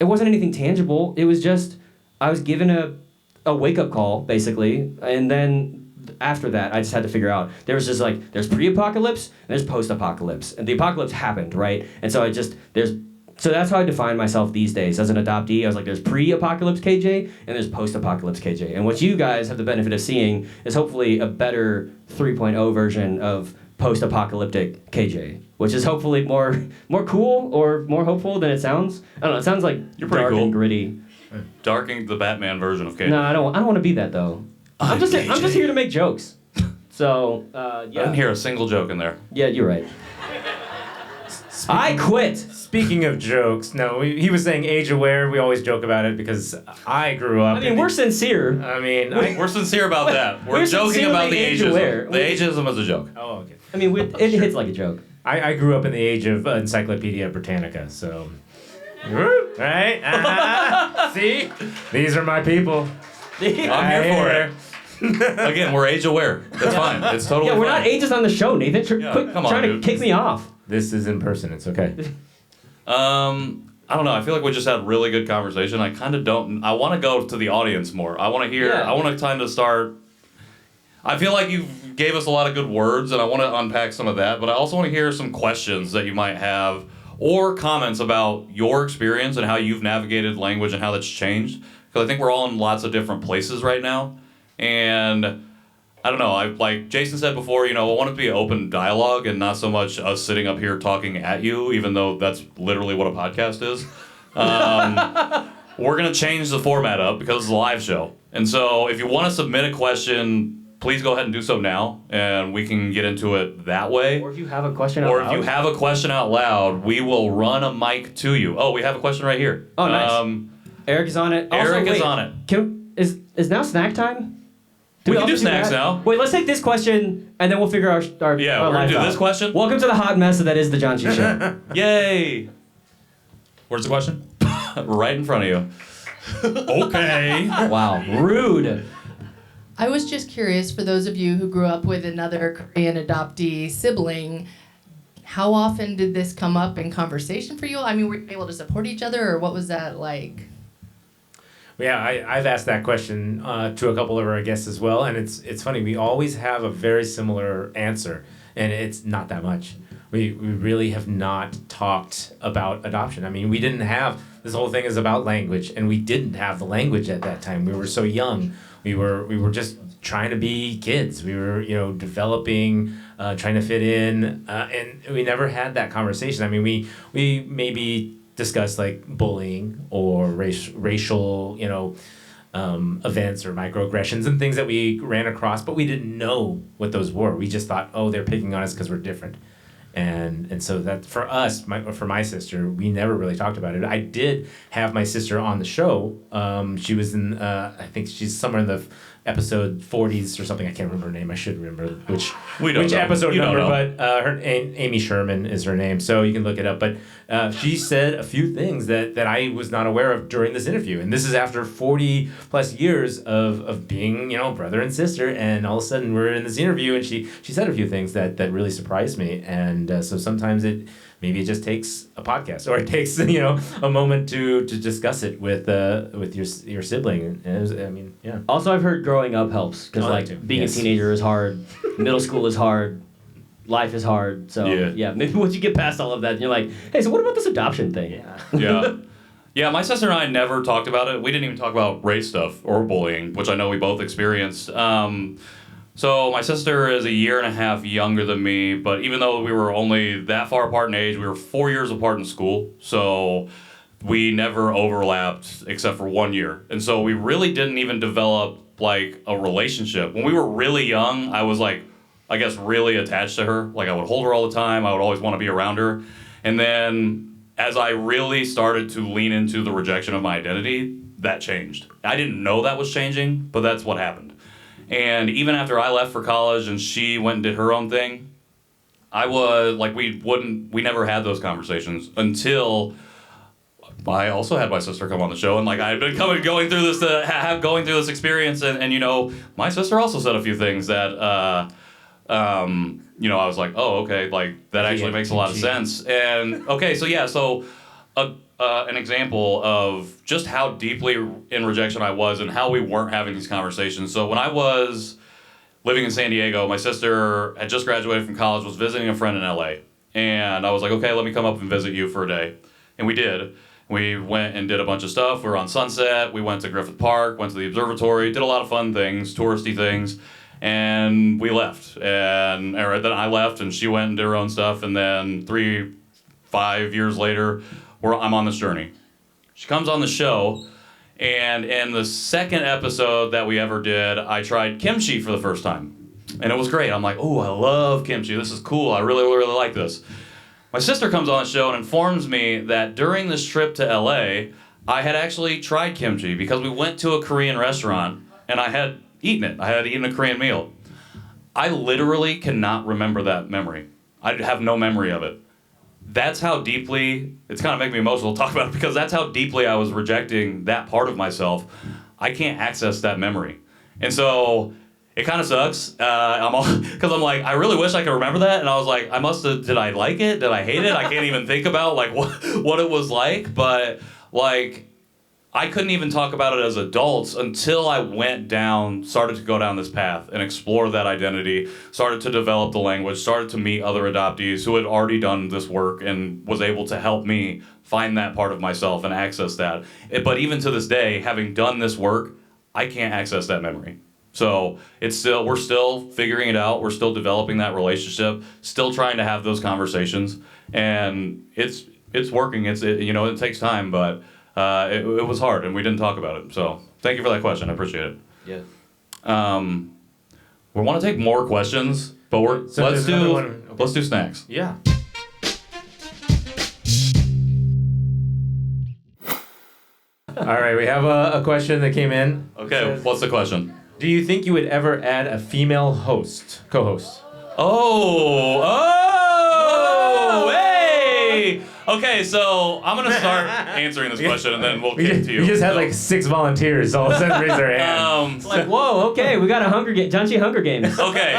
anything tangible. It was just I was given a wake-up call basically, and then after that I just had to figure out there's pre-apocalypse and there's post-apocalypse, and the apocalypse happened, right? And so So that's how I define myself these days as an adoptee. I was like, there's pre-apocalypse KJ and there's post-apocalypse KJ. And what you guys have the benefit of seeing is hopefully a better 3.0 version of post-apocalyptic KJ, which is hopefully more cool or more hopeful than it sounds. I don't know. It sounds like you're pretty dark cool. And gritty. Darking the Batman version of KJ. No, I don't want to be that though. I'm just here to make jokes. So yeah. I didn't hear a single joke in there. Yeah, you're right. I quit. Speaking of jokes, no, he was saying age aware. We always joke about it because I grew up. I mean, we're sincere. I mean, We're sincere about that. We're joking about the ageism. aware. The ageism is a joke. oh, okay. I mean, it hits like a joke. I grew up in the age of Encyclopedia Britannica, so. Right? See? These are my people. I'm here for it. Again, we're age aware. That's fine. It's totally Yeah, we're fine. not ageist on the show, Nathan. Yeah, Quit come on, trying dude. to kick me off. This is in person. It's okay. I don't know. I feel like we just had really good conversation. I kind of don't. I want to go to the audience more. I want to hear. Yeah. I want to kind of start. I feel like you gave us a lot of good words, and I want to unpack some of that. But I also want to hear some questions that you might have, or comments about your experience and how you've navigated language and how that's changed. Because I think we're all in lots of different places right now, and I don't know. Like Jason said before, I want it to be an open dialogue and not so much us sitting up here talking at you, even though that's literally what a podcast is. We're going to change the format up because it's a live show. And so if you want to submit a question, please go ahead and do so now, and we can get into it that way. Or if you have a question out Or loud. if you have a question out loud, we will run a mic to you. Oh, we have a question right here. Oh, nice. Eric is on it. Eric is wait, on it. Is now snack time? We can also do snacks that? now. Wait, let's take this question and then we'll figure our Yeah, our we're going life to do out. this question. Welcome to the hot mess that is the Janchi Show. Yay! Where's the question? Right in front of you. Okay. Wow, rude. I was just curious, for those of you who grew up with another Korean adoptee sibling, how often did this come up in conversation for you? I mean, were you able to support each other, or what was that like? Yeah, I've asked that question to a couple of our guests as well, and it's funny. We always have a very similar answer, and it's not that much. We really have not talked about adoption. I mean, we didn't have, this whole thing is about language, and we didn't have the language at that time. We were so young. We were just trying to be kids. We were, developing, trying to fit in, and we never had that conversation. I mean, we maybe discussed like bullying or racial, events or microaggressions and things that we ran across, but we didn't know what those were. We just thought, oh, they're picking on us because we're different. And so that for us, for my sister, we never really talked about it. I did have my sister on the show. She was in, I think she's somewhere in the episode 40s or something. I can't remember her name. I should remember which episode number. But her Amy Sherman is her name, so you can look it up. But she said a few things that I was not aware of during this interview. And this is after 40 plus years of being, brother and sister. And all of a sudden we're in this interview, and she said a few things that really surprised me. And so sometimes maybe it just takes a podcast, or it takes a moment to discuss it with your sibling. And it was, yeah. Also, I've heard growing up helps because being a teenager is hard, middle school is hard, life is hard. So yeah, maybe once you get past all of that, you're like, hey, so what about this adoption thing? Yeah, my sister and I never talked about it. We didn't even talk about race stuff or bullying, which I know we both experienced. So my sister is a year and a half younger than me, but even though we were only that far apart in age, we were 4 years apart in school. So we never overlapped except for 1 year. And so we really didn't even develop like a relationship. When we were really young, I was like, I guess really attached to her. Like I would hold her all the time. I would always want to be around her. And then as I really started to lean into the rejection of my identity, that changed. I didn't know that was changing, but that's what happened. And even after I left for college and she went and did her own thing, I was like, we never had those conversations until I also had my sister come on the show, and like I had been going through this experience, and my sister also said a few things that I was like, oh, okay, like that actually makes a lot of sense. And okay, so an example of just how deeply in rejection I was and how we weren't having these conversations. So when I was living in San Diego, my sister had just graduated from college, was visiting a friend in LA. And I was like, okay, let me come up and visit you for a day. And we did. We went and did a bunch of stuff. We were on Sunset. We went to Griffith Park, went to the observatory, did a lot of fun things, touristy things. And we left. And then I left and she went and did her own stuff. And then 5 years later, I'm on this journey. She comes on the show, and in the second episode that we ever did, I tried kimchi for the first time. And it was great. I'm like, oh, I love kimchi. This is cool. I really, really like this. my sister comes on the show and informs me that during this trip to LA, I had actually tried kimchi because we went to a Korean restaurant and I had eaten it. I had eaten a Korean meal. I literally cannot remember that memory. I have no memory of it. That's how deeply, it's kind of making me emotional to talk about it because that's how deeply I was rejecting that part of myself. I can't access that memory. And so it kind of sucks. Because I'm like, I really wish I could remember that. And I was like, did I like it? Did I hate it? I can't even think about like what it was like. But like, I couldn't even talk about it as adults until I started to go down this path and explore that identity, started to develop the language, started to meet other adoptees who had already done this work and was able to help me find that part of myself and access that. But even to this day, having done this work, I can't access that memory. So we're still figuring it out. We're still developing that relationship, still trying to have those conversations, and it's working. It takes time, but it was hard, and we didn't talk about it. So thank you for that question. I appreciate it. Yeah. We want to take more questions, but let's do snacks. Yeah. All right, we have a question that came in. Okay, what's the question? Do you think you would ever add a female co-host? Hey! Okay, so I'm gonna start answering this question, and then we'll get to you. We just had like 6 volunteers all of a sudden raise their hand. It's like, whoa, okay, we got a Janchi Hunger Games. Okay.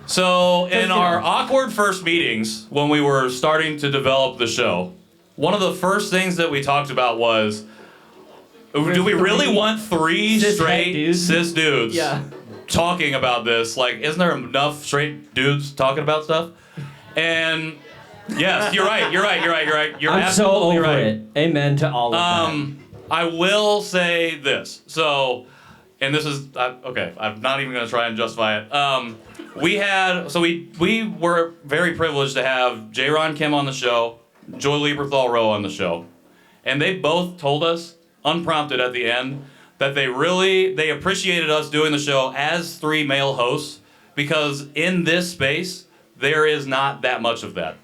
So in our awkward first meetings, when we were starting to develop the show, one of the first things that we talked about was, do we really want 3 straight cis dudes talking about this? Like, isn't there enough straight dudes talking about stuff? And yes, you're right. You're I'm so over right. it. Amen to all of that. I will say this. So, and this is okay. I'm not even going to try and justify it. We were very privileged to have J-Ron Kim on the show, Joy Lieberthal Rowe on the show, and they both told us, unprompted at the end, that they appreciated us doing the show as 3 male hosts because in this space there is not that much of that.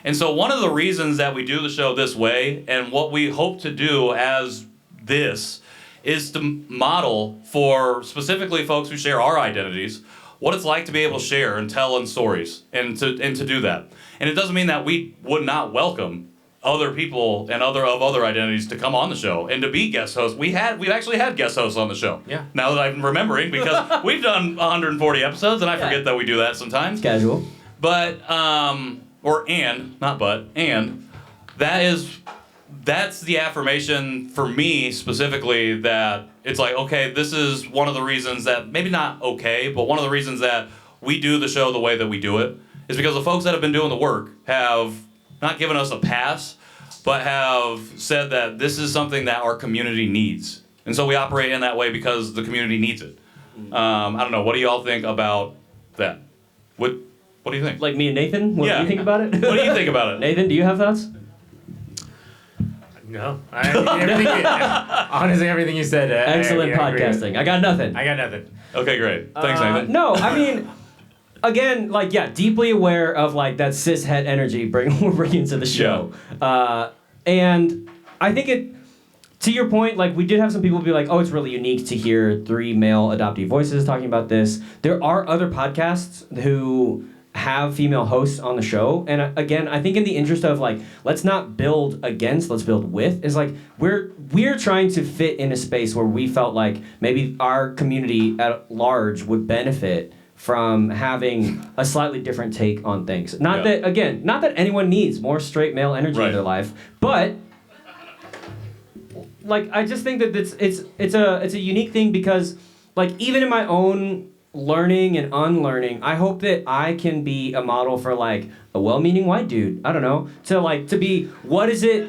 And so one of the reasons that we do the show this way and what we hope to do as this is to model for specifically folks who share our identities what it's like to be able to share and tell in stories and to do that. And it doesn't mean that we would not welcome other people and other identities to come on the show and to be guest hosts. We've actually had guest hosts on the show. Yeah. Now that I'm remembering, because we've done 140 episodes and I forget that we do that sometimes. It's casual. But that's the affirmation for me specifically that it's like, okay, this is one of the reasons that, maybe not okay, but one of the reasons that we do the show the way that we do it is because the folks that have been doing the work have not given us a pass, but have said that this is something that our community needs. And so we operate in that way because the community needs it. I don't know, what do you all think about that? What do you think? Like me and Nathan? What do you think about it? What do you think about it? Nathan, do you have thoughts? No. Honestly, everything you said. Excellent podcasting. I got nothing. Okay, great. Thanks, Nathan. No, I mean, again, like, deeply aware of, like, that cis-het energy we're bringing to the show. Yeah. And I think to your point, like, we did have some people be like, oh, it's really unique to hear 3 male adoptee voices talking about this. There are other podcasts who have female hosts on the show, and again, I think in the interest of like, let's not build against, let's build with, is like we're trying to fit in a space where we felt like maybe our community at large would benefit from having a slightly different take on things. Not that anyone needs more straight male energy in their life, but like I just think that it's a unique thing because like even in my own learning and unlearning, I hope that I can be a model for like a well-meaning white dude. I don't know, to be what does it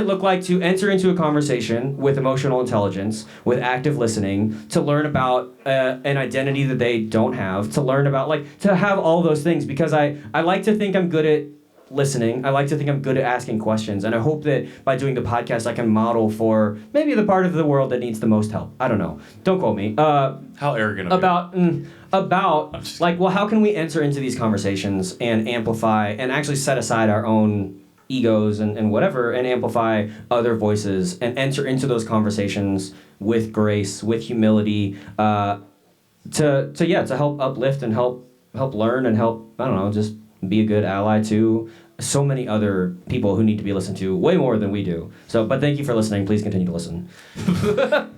look like to enter into a conversation with emotional intelligence, with active listening, to learn about an identity that they don't have, to learn about like to have all those things because I like to think I'm good at listening. I like to think I'm good at asking questions, and I hope that by doing the podcast I can model for maybe the part of the world that needs the most help. I don't know. Don't quote me. How arrogant of you. about like, well, how can we enter into these conversations and amplify and actually set aside our own egos and whatever and amplify other voices and enter into those conversations with grace, with humility, to help uplift and help learn and help, I don't know, just be a good ally to so many other people who need to be listened to way more than we do. So, but thank you for listening. Please continue to listen.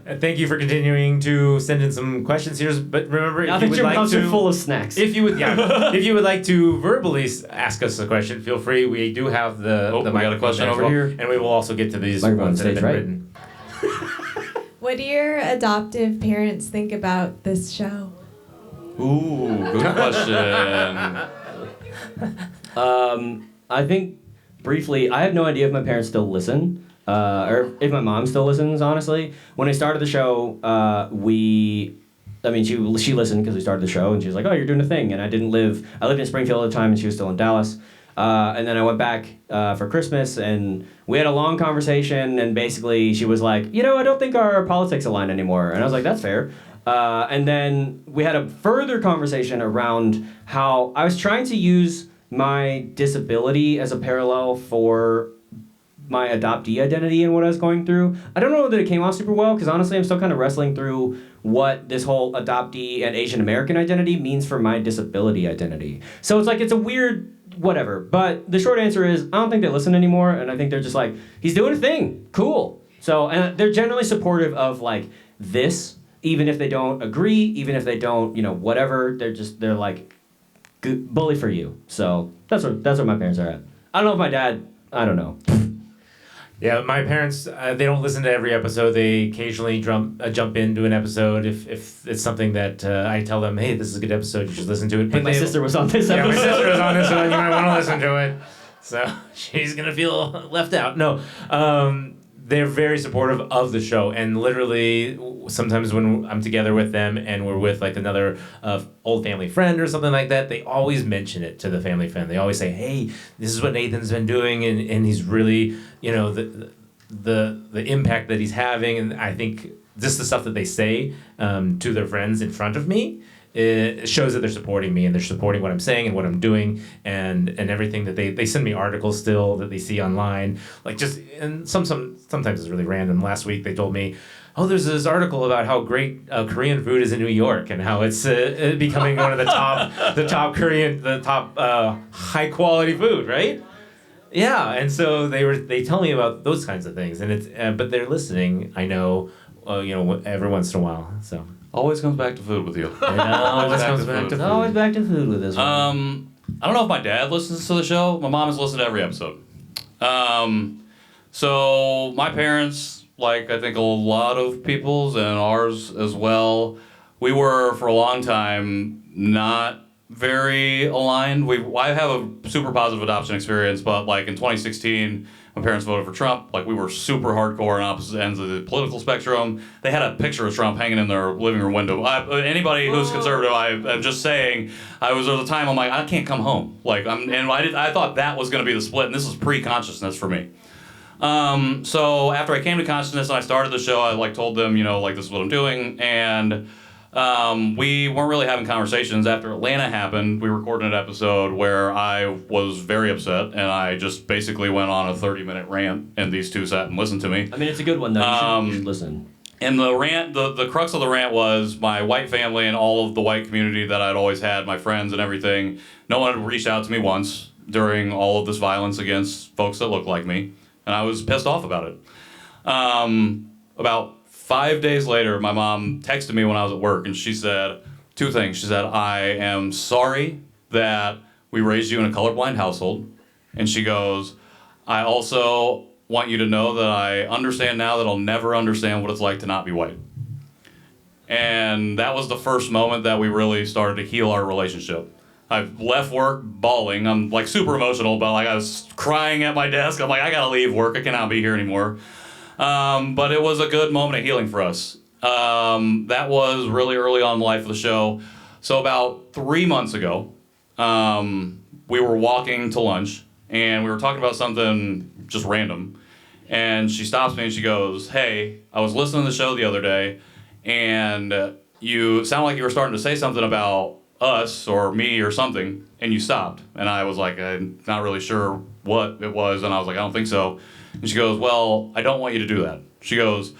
And thank you for continuing to send in some questions here. But remember, Now if you that would your like mouths are to, full of snacks. if you would, if you would like to verbally ask us a question, feel free. We do have the we got a microphone question there as over well, here. and we will also get to these Microphone ones that have stage, been right? written. What do your adoptive parents think about this show? Ooh, good question. I think briefly, I have no idea if my parents still listen, or if my mom still listens. Honestly, when I started the show, she listened because we started the show, and she was like, "Oh, you're doing a thing." And I lived in Springfield at the time, and she was still in Dallas. And then I went back for Christmas, and we had a long conversation, and basically she was like, I don't think our politics align anymore. And I was like, that's fair. And then we had a further conversation around how I was trying to use my disability as a parallel for my adoptee identity and what I was going through. I don't know that it came off super well, because honestly I'm still kind of wrestling through what this whole adoptee and Asian American identity means for my disability identity. So it's a weird whatever. But the short answer is I don't think they listen anymore, and I think they're just like, he's doing a thing, cool. So, and they're generally supportive of like this, even if they don't agree, even if they don't, whatever, they're like, bully for you. So that's where my parents are at. I don't know if my dad, I don't know. Yeah, my parents, they don't listen to every episode. They occasionally jump into an episode if it's something that I tell them, hey, this is a good episode, you should listen to it. But my sister was on this episode. Yeah, my sister was on this one. You might want to listen to it. So she's going to feel left out. No, they're very supportive of the show. And literally, sometimes when I'm together with them and we're with like another old family friend or something like that, they always mention it to the family friend. They always say, hey, this is what Nathan's been doing. And he's really, the impact that he's having. And I think just the stuff that they say to their friends in front of me, it shows that they're supporting me and they're supporting what I'm saying and what I'm doing and everything that they send me articles still that they see online, like just, and sometimes it's really random. Last week they told me, oh, there's this article about how great Korean food is in New York and how it's becoming one of the top high quality food, right? Yeah, and so they tell me about those kinds of things, and it's but they're listening. I know, every once in a while. So Always comes back to food with you. always comes back to food. Always back to food with this one. I don't know if my dad listens to the show. My mom has listened to every episode. So my parents, like I think a lot of people's and ours as well, we were for a long time not very aligned. I have a super positive adoption experience, but like in 2016, my parents voted for Trump. Like we were super hardcore on opposite ends of the political spectrum. They had a picture of Trump hanging in their living room window. Anybody who's conservative, I'm just saying, I was at the time, I'm like, I can't come home. Like I thought that was going to be the split, and this is pre-consciousness for me. So after I came to consciousness and I started the show, I told them, this is what I'm doing, and we weren't really having conversations. After Atlanta happened, we recorded an episode where I was very upset, and I just basically went on a 30-minute rant, and these two sat and listened to me. I mean, it's a good one, though. You should listen. And the rant, the crux of the rant was my white family and all of the white community that I'd always had, my friends and everything. No one had reached out to me once during all of this violence against folks that look like me, and I was pissed off about it. About 5 days later, my mom texted me when I was at work, and she said two things. She said, I am sorry that we raised you in a colorblind household. And she goes, I also want you to know that I understand now that I'll never understand what it's like to not be white. And that was the first moment that we really started to heal our relationship. I left work bawling. I'm super emotional, but I was crying at my desk. I'm like, I gotta leave work. I cannot be here anymore. But it was a good moment of healing for us. That was really early on in the life of the show. So about 3 months ago, we were walking to lunch, and we were talking about something just random. And she stops me and she goes, hey, I was listening to the show the other day, and you sound like you were starting to say something about us or me or something, and you stopped. And I was like, I'm not really sure what it was, and I was like, I don't think so. And she goes, well, I don't want you to do that. She goes,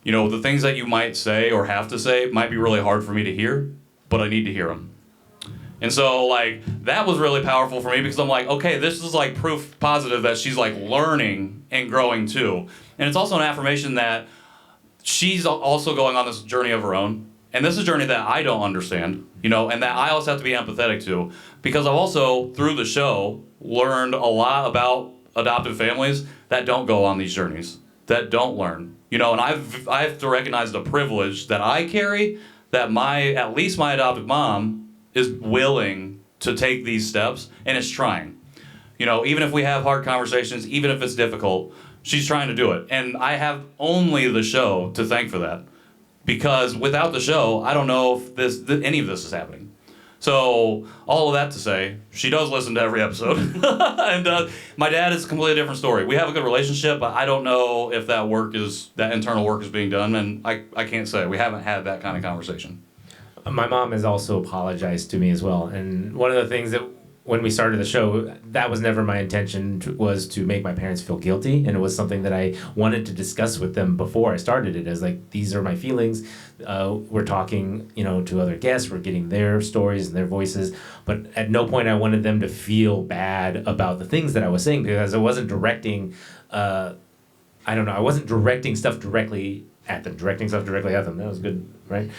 you know, the things that you might say or have to say might be really hard for me to hear, but I need to hear them. And so, like, that was really powerful for me because I'm like, okay, this is like proof positive that she's like learning and growing too. And it's also an affirmation that she's also going on this journey of her own. And this is a journey that I don't understand, you know, and that I also have to be empathetic to, because I've also, through the show, learned a lot about adoptive families that don't go on these journeys, that don't learn, you know, and I have to recognize the privilege that I carry, that at least my adoptive mom is willing to take these steps and is trying. You know, even if we have hard conversations, even if it's difficult, she's trying to do it. And I have only the show to thank for that. Because without the show, I don't know if any of this is happening. So all of that to say, she does listen to every episode. And my dad is a completely different story. We have a good relationship, but I don't know if that internal work is being done. And I can't say. We haven't had that kind of conversation. My mom has also apologized to me as well. And one of the things that when we started the show, that was never my intention, was to make my parents feel guilty. And it was something that I wanted to discuss with them before I started it, as like, these are my feelings. We're talking, you know, to other guests, we're getting their stories and their voices. But at no point I wanted them to feel bad about the things that I was saying, because I wasn't directing, I wasn't directing stuff directly at them. That was good, right?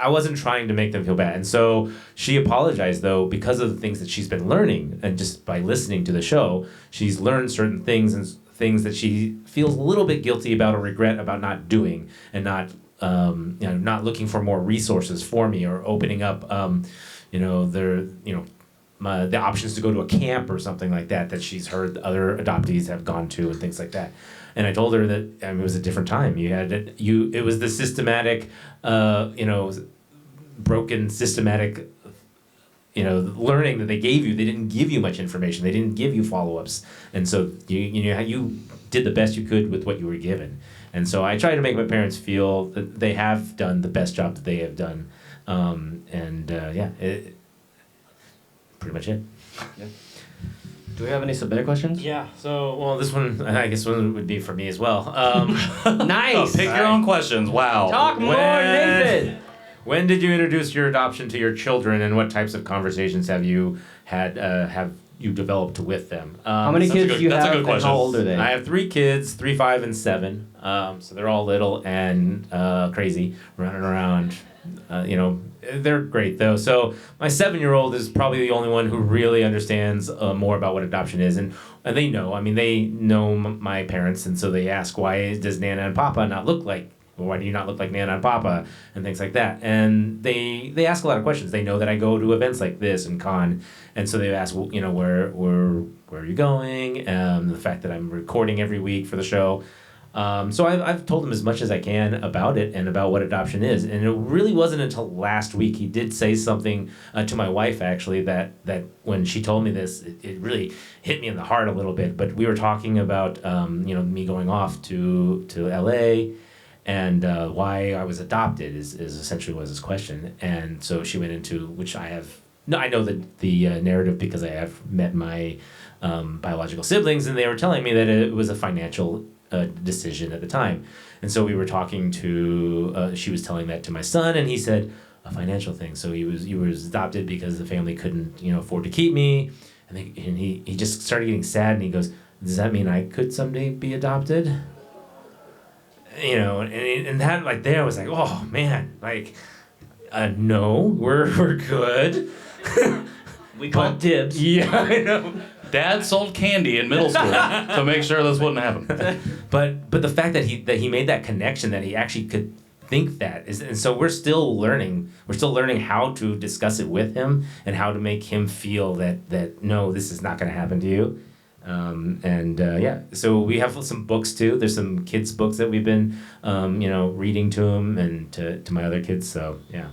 I wasn't trying to make them feel bad. And so she apologized, though, because of the things that she's been learning. And just by listening to the show, she's learned certain things and things that she feels a little bit guilty about or regret about not doing, and not looking for more resources for me, or opening up, the options to go to a camp or something like that she's heard other adoptees have gone to, and things like that. And I told her that it was a different time. It was the systematic, broken systematic, learning that they gave you. They didn't give you much information. They didn't give you follow-ups. And so you did the best you could with what you were given. And so I try to make my parents feel that they have done the best job that they have done. Pretty much it. Yeah. Do we have any submitted questions? Yeah. So, well, this one, I guess one would be for me as well. Nice. Oh, pick your own questions. Wow. Talk more, Nathan. When did you introduce your adoption to your children, and what types of conversations have you had? Have you developed with them? How many kids do you have? That's a good question. How old are they? I have 3 kids, 3, 5, and 7. So they're all little and crazy, running around. They're great though. So my 7-year-old is probably the only one who really understands more about what adoption is, and they know. I mean, they know my parents, and so they ask, why does Nana and Papa not look like? Or why do you not look like Nana and Papa, and things like that? And they ask a lot of questions. They know that I go to events like this and con, and so they ask, where are you going? The fact that I'm recording every week for the show. So I've told him as much as I can about it and about what adoption is. And it really wasn't until last week he did say something to my wife, actually, that when she told me this, it really hit me in the heart a little bit. But we were talking about, me going off to LA and why I was adopted is essentially was his question. And so she went into, which I know the narrative because I have met my biological siblings, and they were telling me that it was a financial decision at the time. And so we were talking to, she was telling that to my son, and he said, a financial thing. So he was adopted because the family couldn't, afford to keep me. And he just started getting sad, and he goes, does that mean I could someday be adopted? And that, like, there I was like, oh man, like, no, we're good. We called dibs. Yeah, I know. Dad sold candy in middle school to make sure this wouldn't happen. But the fact that he made that connection, that he actually could think that is, and so we're still learning. We're still learning how to discuss it with him and how to make him feel that no, this is not going to happen to you. So we have some books too. There's some kids books that we've been reading to him and to my other kids. So yeah.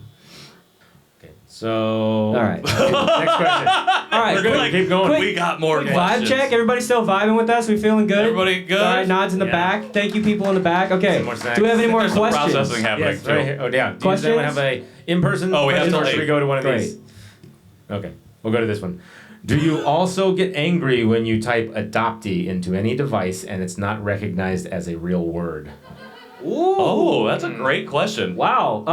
Okay. So all right. Next question. All right. we're good. Like, Keep going. We got more Vibe questions. check. Everybody still vibing with us? We feeling good? Everybody good? All right, nods in the Yeah. back. Thank you, people in the back. Okay. Some more snacks. Do we have any more There's some questions? processing happening Yes, too. right here. Oh, yeah. Do Questions? you have a in-person Oh, we have question, to or should we go to one of Great. these? Okay, we'll go to this one. Do you also get angry when you type adoptee into any device and it's not recognized as a real word? Ooh. Oh, that's a great question. Wow.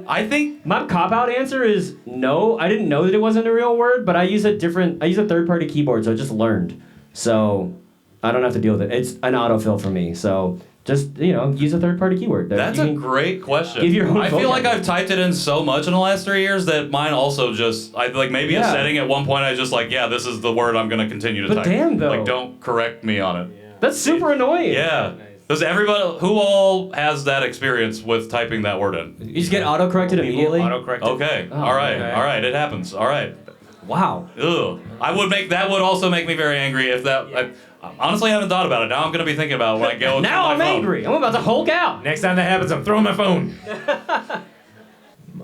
I think My cop-out answer is no. I didn't know that it wasn't a real word, but I use a third-party keyboard, so I just learned. So I don't have to deal with it. It's an autofill for me. So just, use a third-party keyword. that's You a can great question. give your own I feel like vocabulary. I've typed it in so much in the last 3 years that mine also just maybe a Yeah. setting at one point I just this is the word I'm gonna continue to But type. damn, though. Like don't correct me on it. That's super annoying. Yeah. Because everybody who all has that experience with typing that word in. You just get auto-corrected immediately? Autocorrect. Okay. Oh, all right. okay. All right. It happens. All right. Wow. Ugh. That would also make me very angry if that. I honestly haven't thought about it. Now I'm gonna be thinking about it when I go. Now to I'm my phone. angry. I'm about to Hulk out. Next time that happens, I'm throwing my phone.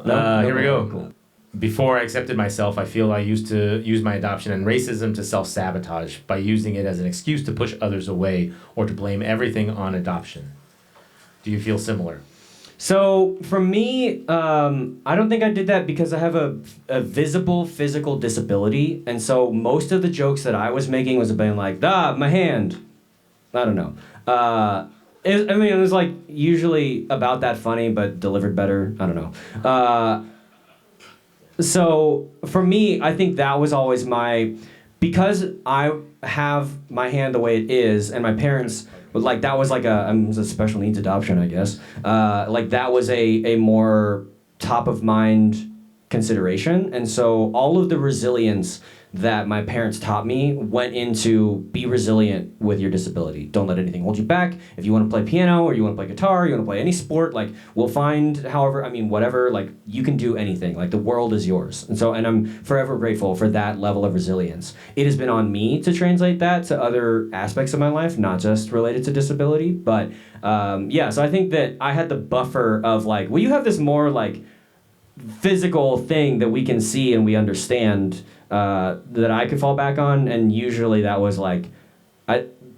Here we go. Cool. Before I accepted myself, I feel I used to use my adoption and racism to self-sabotage by using it as an excuse to push others away or to blame everything on adoption. Do you feel similar? So for me, I don't think I did that because I have a visible physical disability, and so most of the jokes that I was making was about like, my hand. I don't know. It was like usually about that funny, but delivered better. I don't know. So for me, I think that was always because I have my hand the way it is, and my parents. But that was a special needs adoption, I guess. That was a more top of mind consideration, and so all of the resilience that my parents taught me went into be resilient with your disability. Don't let anything hold you back. If you want to play piano or you want to play guitar, you want to play any sport, we'll find whatever, you can do anything. The world is yours. And I'm forever grateful for that level of resilience. It has been on me to translate that to other aspects of my life, not just related to disability. But so I think that I had the buffer of you have this more physical thing that we can see and we understand that I could fall back on, and usually that was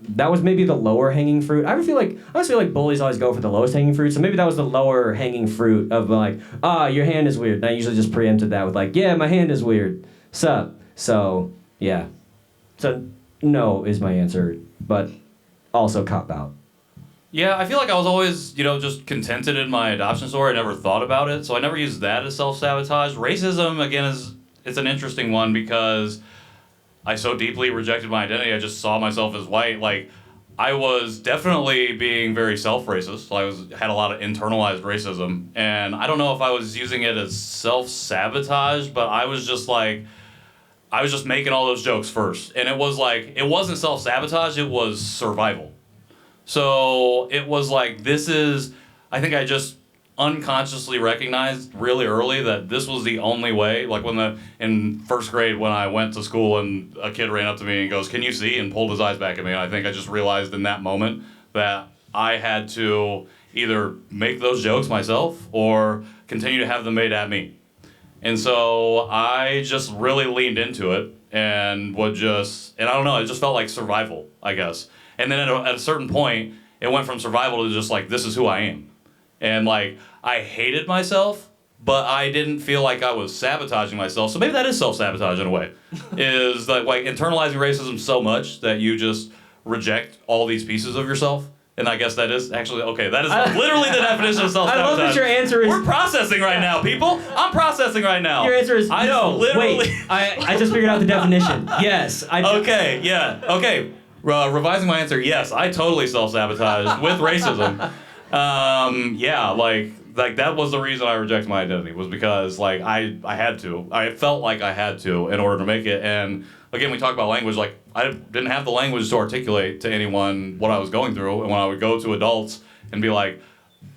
that was maybe the lower hanging fruit. I always feel like bullies always go for the lowest hanging fruit, so maybe that was the lower hanging fruit of your hand is weird. And I usually just preempted that with yeah, my hand is weird. Sup? So yeah. So no is my answer, but also cop out. Yeah, I feel like I was always, just contented in my adoption story. I never thought about it, so I never used that as self-sabotage. Racism, again, it's an interesting one because I so deeply rejected my identity. I just saw myself as white. I was definitely being very self-racist. I had a lot of internalized racism, and I don't know if I was using it as self-sabotage, but I was just making all those jokes first, and it wasn't self-sabotage. It was survival. So it was I think I just unconsciously recognized really early that this was the only way. In first grade when I went to school and a kid ran up to me and goes, "Can you see?" and pulled his eyes back at me. And I think I just realized in that moment that I had to either make those jokes myself or continue to have them made at me. And so I just really leaned into it and I don't know, it just felt like survival, I guess. And then at a certain point, it went from survival to just this is who I am. And I hated myself, but I didn't feel like I was sabotaging myself. So maybe that is self-sabotage in a way. Is internalizing racism so much that you just reject all these pieces of yourself. And I guess that is actually, okay, that is literally the definition of self-sabotage. I love that your answer is... We're processing right now, people. I'm processing right now. Your answer is no. Literally... Wait, I just figured out the definition. Yes. Okay, yeah. Okay. Revising my answer, yes, I totally self-sabotaged with racism. That was the reason I rejected my identity, was because I had to. I felt like I had to in order to make it. And again, we talk about language, I didn't have the language to articulate to anyone what I was going through. And when I would go to adults and be like,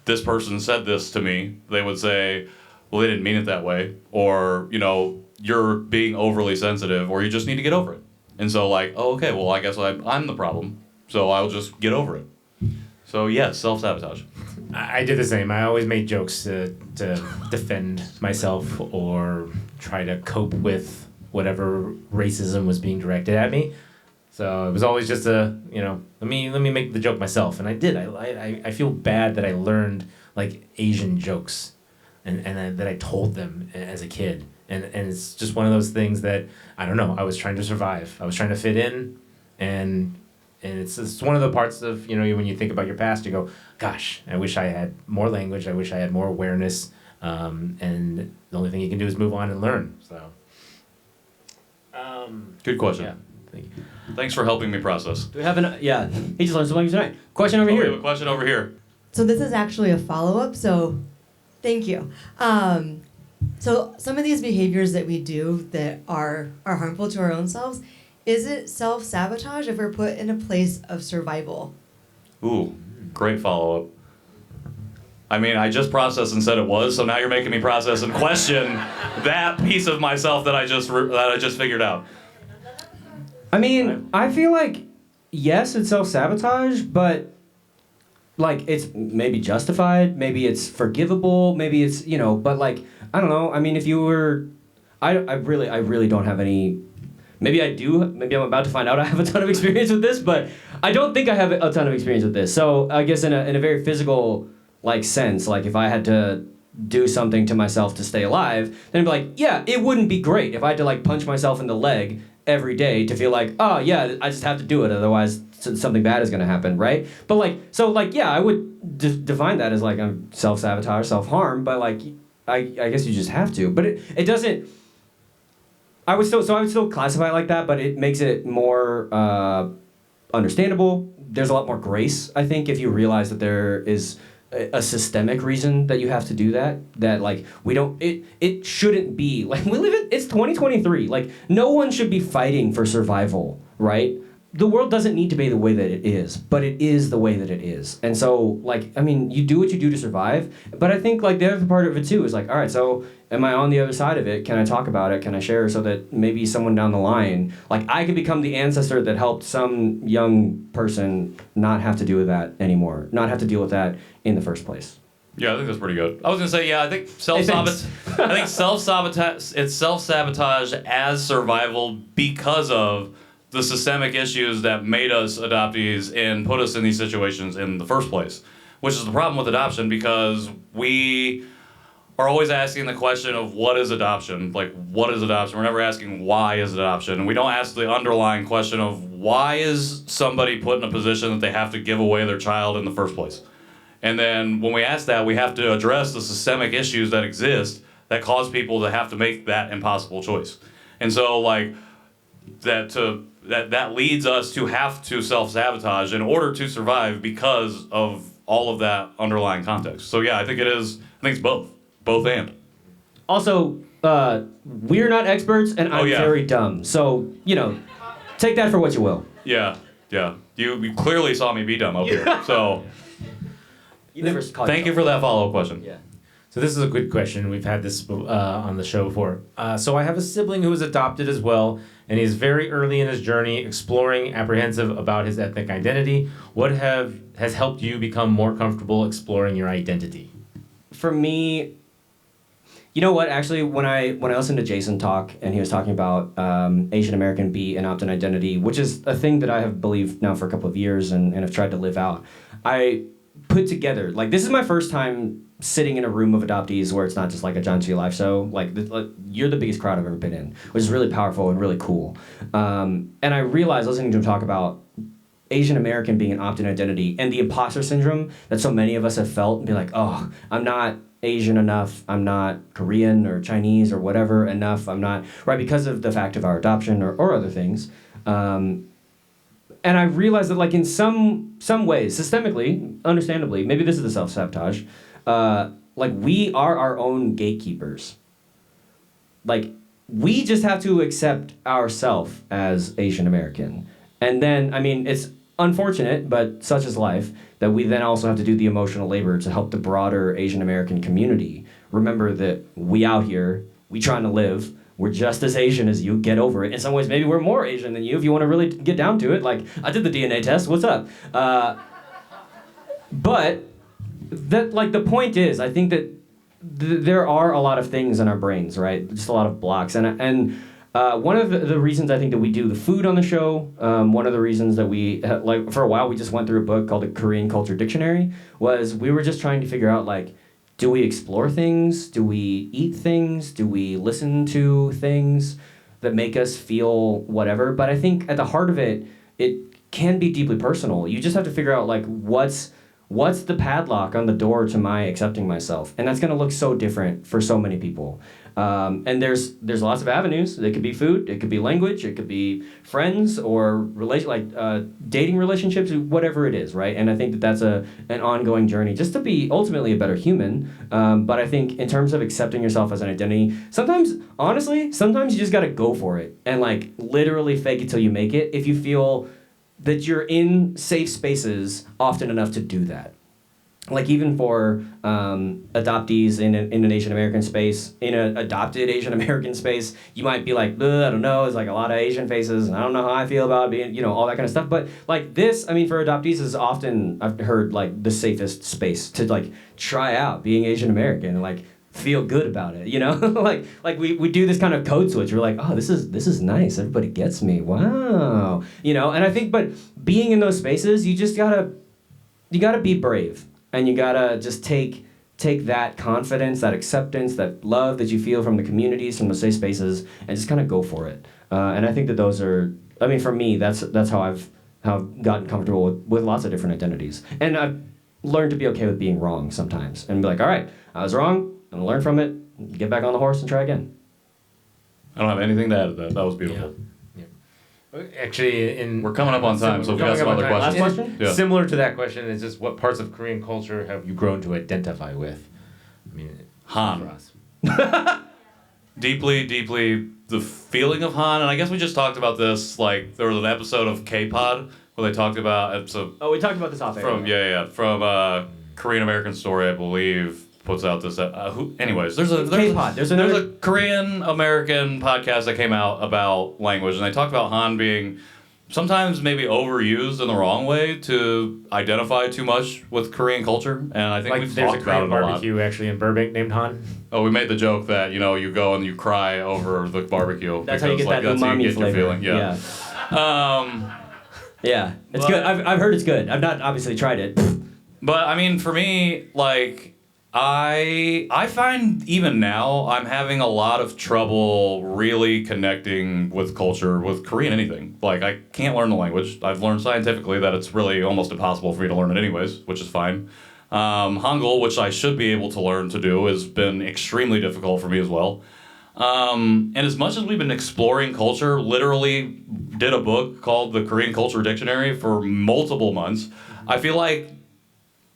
this person said this to me, they would say, well, they didn't mean it that way, or you're being overly sensitive, or you just need to get over it. And so oh, okay, well, I guess I'm the problem, so I'll just get over it. So yes, self-sabotage. I did the same. I always made jokes to defend myself or try to cope with whatever racism was being directed at me. So it was always just let me make the joke myself, and I did. I feel bad that I learned like Asian jokes, and that I told them as a kid, and it's just one of those things that I don't know. I was trying to survive. I was trying to fit in, and it's one of the parts of when you think about your past, you go, gosh, I wish I had more language. I wish I had more awareness, and the only thing you can do is move on and learn. So. Good question. Yeah. Thank you. Thanks for helping me process. Do we have an? Yeah, he just learned something tonight. Question over We here. have a question over here. So this is actually a follow-up, so thank you. So some of these behaviors that we do that are harmful to our own selves, is it self-sabotage if we're put in a place of survival? Ooh, great follow-up. I mean, I just processed and said it was, so now you're making me process and question that piece of myself that I just figured out. I mean, I feel like, yes, it's self-sabotage, but, like, it's maybe justified, maybe it's forgivable, maybe it's, but, like, I don't know. I mean, if you were... I really don't have any... Maybe I do. Maybe I'm about to find out I have a ton of experience with this, but I don't think I have a ton of experience with this. So, I guess in a very physical, like, sense, like, if I had to do something to myself to stay alive, then I'd be like, yeah, it wouldn't be great if I had to, like, punch myself in the leg every day to feel like, oh yeah, I just have to do it, otherwise something bad is gonna happen, right? But like, so like, yeah, I would define that as like self-sabotage, self-harm, but like, I guess you just have to. But it doesn't. I would still classify it like that, but it makes it more understandable. There's a lot more grace, I think, if you realize that there is a systemic reason that you have to do that like we don't it shouldn't be like it's 2023, like no one should be fighting for survival, right? The world doesn't need to be the way that it is, but it is the way that it is. And so like, I mean, you do what you do to survive, but I think like the other part of it too is like, all right, so am I on the other side of it? Can I talk about it? Can I share so that maybe someone down the line, like I can become the ancestor that helped some young person not have to deal with that anymore, not have to deal with that in the first place. Yeah, I think that's pretty good. I was gonna say, yeah, I think self-sabotage. It's self-sabotage as survival because of the systemic issues that made us adoptees and put us in these situations in the first place. Which is the problem with adoption, because we are always asking the question of what is adoption? Like, what is adoption? We're never asking why is adoption, and we don't ask the underlying question of why is somebody put in a position that they have to give away their child in the first place. And then when we ask that, we have to address the systemic issues that exist that cause people to have to make that impossible choice. And so, like, that leads us to have to self-sabotage in order to survive because of all of that underlying context. So yeah, I think it's both and. Also, we're not experts, and I'm very dumb. So, take that for what you will. Yeah. You clearly saw me be dumb up here. So thank you for that follow-up question. Yeah. So this is a good question. We've had this on the show before. So I have a sibling who was adopted as well, and he's very early in his journey, exploring, apprehensive about his ethnic identity. What has helped you become more comfortable exploring your identity? For me, you know what? Actually, when I listened to Jason talk, and he was talking about Asian American be an opt-in identity, which is a thing that I have believed now for a couple of years and have tried to live out, I put together, like, this is my first time sitting in a room of adoptees where it's not just like a Janchi live show. Like, you're the biggest crowd I've ever been in, which is really powerful and really cool. And I realized, listening to him talk about Asian American being an opt-in identity and the imposter syndrome that so many of us have felt, and be like, oh, I'm not Asian enough, I'm not Korean or Chinese or whatever enough, I'm not, right, because of the fact of our adoption or other things. And I realized that, like, in some ways, systemically, understandably, maybe this is the self-sabotage, like, we are our own gatekeepers. Like, we just have to accept ourselves as Asian American. And then, I mean, it's unfortunate, but such is life, that we then also have to do the emotional labor to help the broader Asian American community remember that we out here, we trying to live, we're just as Asian as you, get over it. In some ways, maybe we're more Asian than you if you want to really get down to it. Like, I did the DNA test, what's up? But that, like, the point is, I think that there are a lot of things in our brains, right? Just a lot of blocks. And one of the reasons I think that we do the food on the show, one of the reasons that we, like, for a while we just went through a book called the Korean Culture Dictionary, was we were just trying to figure out, like, do we explore things? Do we eat things? Do we listen to things that make us feel whatever? But I think at the heart of it, it can be deeply personal. You just have to figure out, like, what's the padlock on the door to my accepting myself? And that's going to look so different for so many people. And there's lots of avenues. It could be food, it could be language, it could be friends or dating relationships, whatever it is, right? And I think that that's an ongoing journey just to be ultimately a better human. But I think in terms of accepting yourself as an identity, sometimes you just got to go for it and, like, literally fake it till you make it if you feel that you're in safe spaces often enough to do that. Like, even for adoptees in an Asian American space, in an adopted Asian American space, you might be like, I don't know, there's like a lot of Asian faces, and I don't know how I feel about being, all that kind of stuff. But like this, I mean, for adoptees is often, I've heard, like, the safest space to, like, try out being Asian American and, like, feel good about it, like we do this kind of code switch. We're like, oh, this is nice. Everybody gets me. Wow. And I think, but being in those spaces, you gotta be brave. And you gotta just take that confidence, that acceptance, that love that you feel from the communities, from the safe spaces, and just kind of go for it. And I think that those are, I mean, for me, that's how I've gotten comfortable with lots of different identities. And I've learned to be okay with being wrong sometimes, and be like, all right, I was wrong. I'm gonna learn from it, get back on the horse, and try again. I don't have anything to add to that. That was beautiful. Yeah. Actually, we're coming up on time, so if you have some other questions. Last question? Yeah. Similar to that question is just what parts of Korean culture have you grown to identify with? I mean, Han. for us. Deeply, the feeling of Han, and I guess we just talked about this, like, there was an episode of K-Pod where they talked about, Oh, we talked about this off air. From Korean American Story, I believe, puts out this. Anyways, there's a K-Pod. There's a Korean American podcast that came out about language, and they talked about Han being sometimes maybe overused in the wrong way to identify too much with Korean culture, and I think we've there's talked a about Korean it a lot. barbecue actually in Burbank named Han. Oh, we made the joke that you go and you cry over the barbecue. That's how you get that umami flavor. Your feeling. Yeah. Yeah, it's good. I've heard it's good. I've not obviously tried it. But I mean, for me, like, I find even now I'm having a lot of trouble really connecting with culture, with Korean anything. Like, I can't learn the language. I've learned scientifically that it's really almost impossible for me to learn it anyways, which is fine. Hangul, which I should be able to learn to do, has been extremely difficult for me as well. And as much as we've been exploring culture, literally did a book called the Korean Culture Dictionary for multiple months, I feel like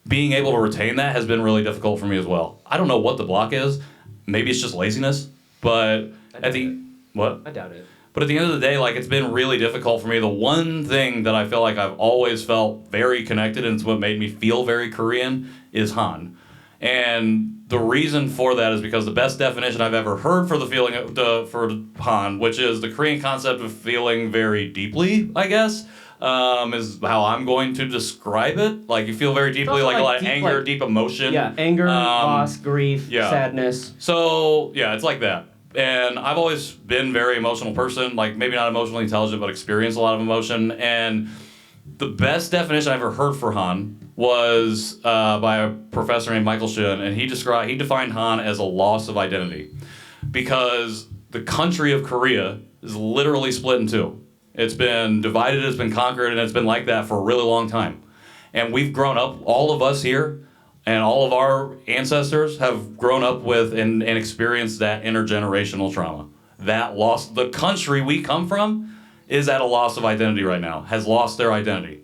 being able to retain that has been really difficult for me as well. I don't know what the block is. Maybe it's just laziness, but I doubt it. But at the end of the day, like, it's been really difficult for me. The one thing that I feel like I've always felt very connected, and it's what made me feel very Korean, is Han. And the reason for that is because the best definition I've ever heard for the feeling for Han, which is the Korean concept of feeling very deeply, I guess, is how I'm going to describe it. Like, you feel very deeply, like a lot of anger, like, deep emotion. Yeah, anger, loss, grief, sadness. So, yeah, it's like that. And I've always been a very emotional person, like, maybe not emotionally intelligent, but experience a lot of emotion. And the best definition I ever heard for Han was by a professor named Michael Shin, and he defined Han as a loss of identity, because the country of Korea is literally split in two. It's been divided, it's been conquered, and it's been like that for a really long time. And we've grown up, all of us here, and all of our ancestors have grown up with and experienced that intergenerational trauma. That loss, the country we come from is at a loss of identity right now, has lost their identity.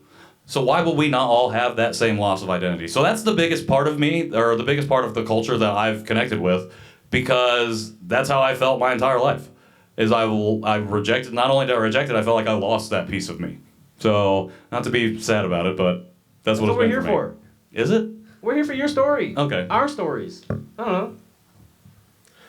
So why would we not all have that same loss of identity? So that's the biggest part of me, or the biggest part of the culture that I've connected with, because that's how I felt my entire life. Is I rejected, not only did I reject it, I felt like I lost that piece of me. So, not to be sad about it, but that's what it's been we're here for. Is it? We're here for your story. Okay. Our stories. I don't know.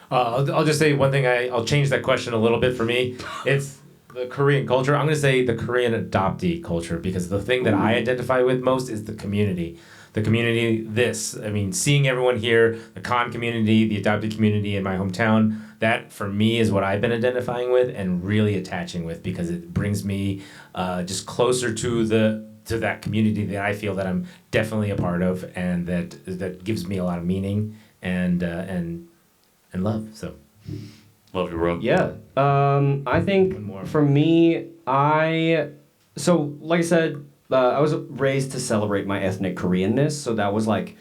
I'll just say one thing. I'll change that question a little bit for me. It's the Korean culture. I'm going to say the Korean adoptee culture, because the thing that I identify with most is the community. the community, seeing everyone here, the con community, the adopted community in my hometown, that for me is what I've been identifying with and really attaching with, because it brings me just closer to that community that I feel that I'm definitely a part of, and that gives me a lot of meaning and love. So Love you, bro. Yeah. I think for me, so like I said, I was raised to celebrate my ethnic Koreanness, so that was like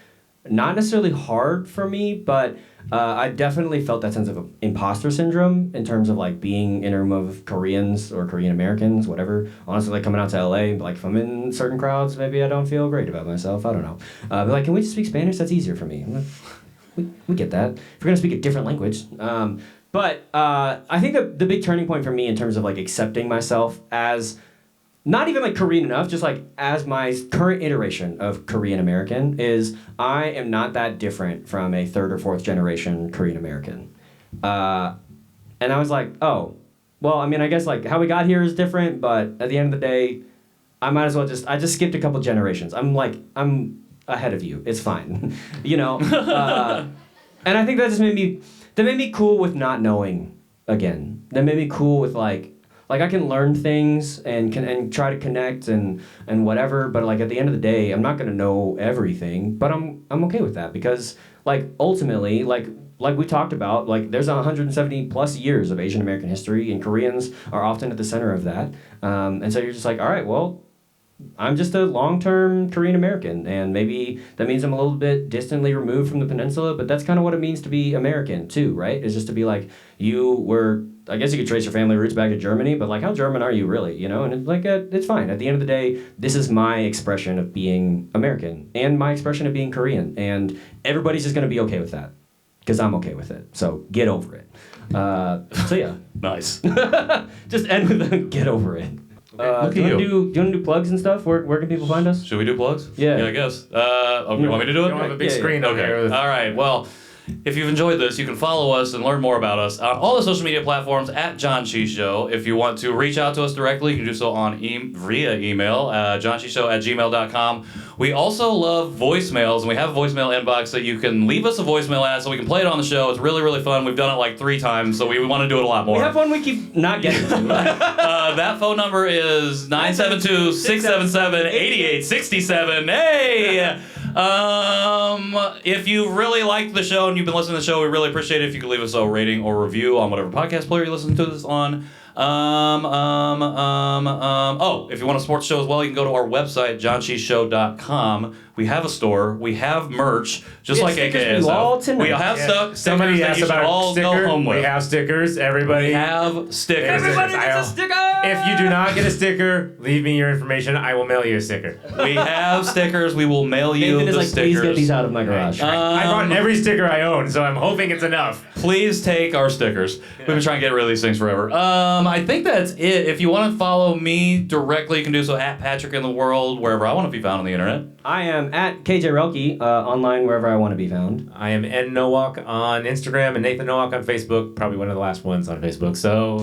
not necessarily hard for me, but I definitely felt that sense of imposter syndrome in terms of like being in a room of Koreans or Korean Americans, whatever. Honestly, like coming out to LA, like if I'm in certain crowds, maybe I don't feel great about myself. I don't know. But like, can we just speak Spanish? That's easier for me. We get that. If we're gonna speak a different language. But I think the big turning point for me in terms of like accepting myself as not even like Korean enough, just like as my current iteration of Korean American is I am not that different from a third or fourth generation Korean American. And I was like, oh, well, I mean, I guess like how we got here is different, but at the end of the day, I might as well I just skipped a couple generations. I'm ahead of you. It's fine. You know? And I think that just made me cool with not knowing again. That made me cool with like I can learn things and try to connect and whatever, but like at the end of the day, I'm not gonna know everything, but I'm okay with that because like ultimately like we talked about, like there's 170 plus years of Asian American history, and Koreans are often at the center of that. And so you're just like, all right, well, I'm just a long-term Korean American, and maybe that means I'm a little bit distantly removed from the peninsula, but that's kind of what it means to be American too, right? Is just to be like, I guess you could trace your family roots back to Germany, but like how German are you really, you know? And it's like, it's fine. At the end of the day, this is my expression of being American and my expression of being Korean, and everybody's just gonna be okay with that because I'm okay with it. So get over it. So yeah. Nice. Just end with a get over it. Look do you at want you. to do plugs and stuff? Where can people find us? Should we do plugs? Yeah. I guess. You want me to do it? You don't have a big Yeah, screen Okay. over here. All right. Well, if you've enjoyed this, you can follow us and learn more about us on all the social media platforms at Janchi Show. If you want to reach out to us directly, you can do so on via email, janchishow@gmail.com. We also love voicemails, and we have a voicemail inbox that you can leave us a voicemail at so we can play it on the show. It's really, really fun. We've done it like 3 times, so we want to do it a lot more. We have one we keep not getting to. That phone number is 972-677-8867. Hey! If you really liked the show and you've been listening to the show, we really appreciate it if you could leave us a rating or review on whatever podcast player you listen to this on. If you want to support the show as well, you can go to our website, janchishow.com. We have a store. We have merch, just like AKSF. We have stuff. Somebody that asked you should about all sticker. go home with. We have stickers. Everybody. We have stickers. Everybody gets a sticker! If you do not get a sticker, leave me your information. I will mail you a sticker. We have stickers. We will mail you Nathan is the like, stickers. please get these out of my garage. I bought every sticker I own, so I'm hoping it's enough. Please take our stickers. We've been trying to get rid of these things forever. I think that's it. If you want to follow me directly, you can do so at Patrick in the World, wherever I want to be found on the internet. I am at KJ Roelke, online wherever I want to be found. I am Ed Nowak on Instagram and Nathan Nowak on Facebook. Probably one of the last ones on Facebook, so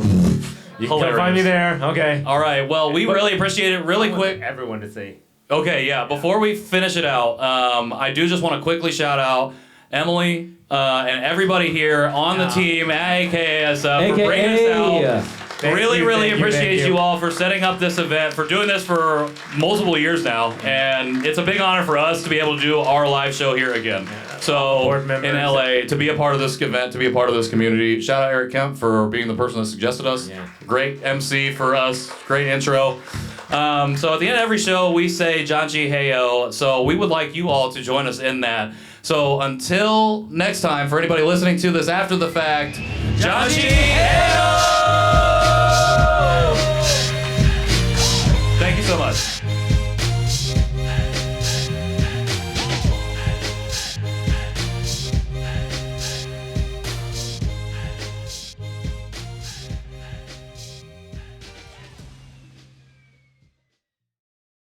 you can come find me there. Okay. All right. Well, we really appreciate it. Really quick. Everyone to say. Okay, yeah. Before we finish it out, I do just want to quickly shout out Emily and everybody here on the team at AKSF for bringing us out. Really appreciate you all for setting up this event, for doing this for multiple years now, and it's a big honor for us to be able to do our live show here again. So in LA, to be a part of this event, to be a part of this community. Shout out Eric Kemp for being the person that suggested us. Yeah. Great MC for us. Great intro. So at the end of every show, we say Janchi Heyo. So we would like you all to join us in that. So until next time, for anybody listening to this after the fact, Janchi Heyo! Thank you so much.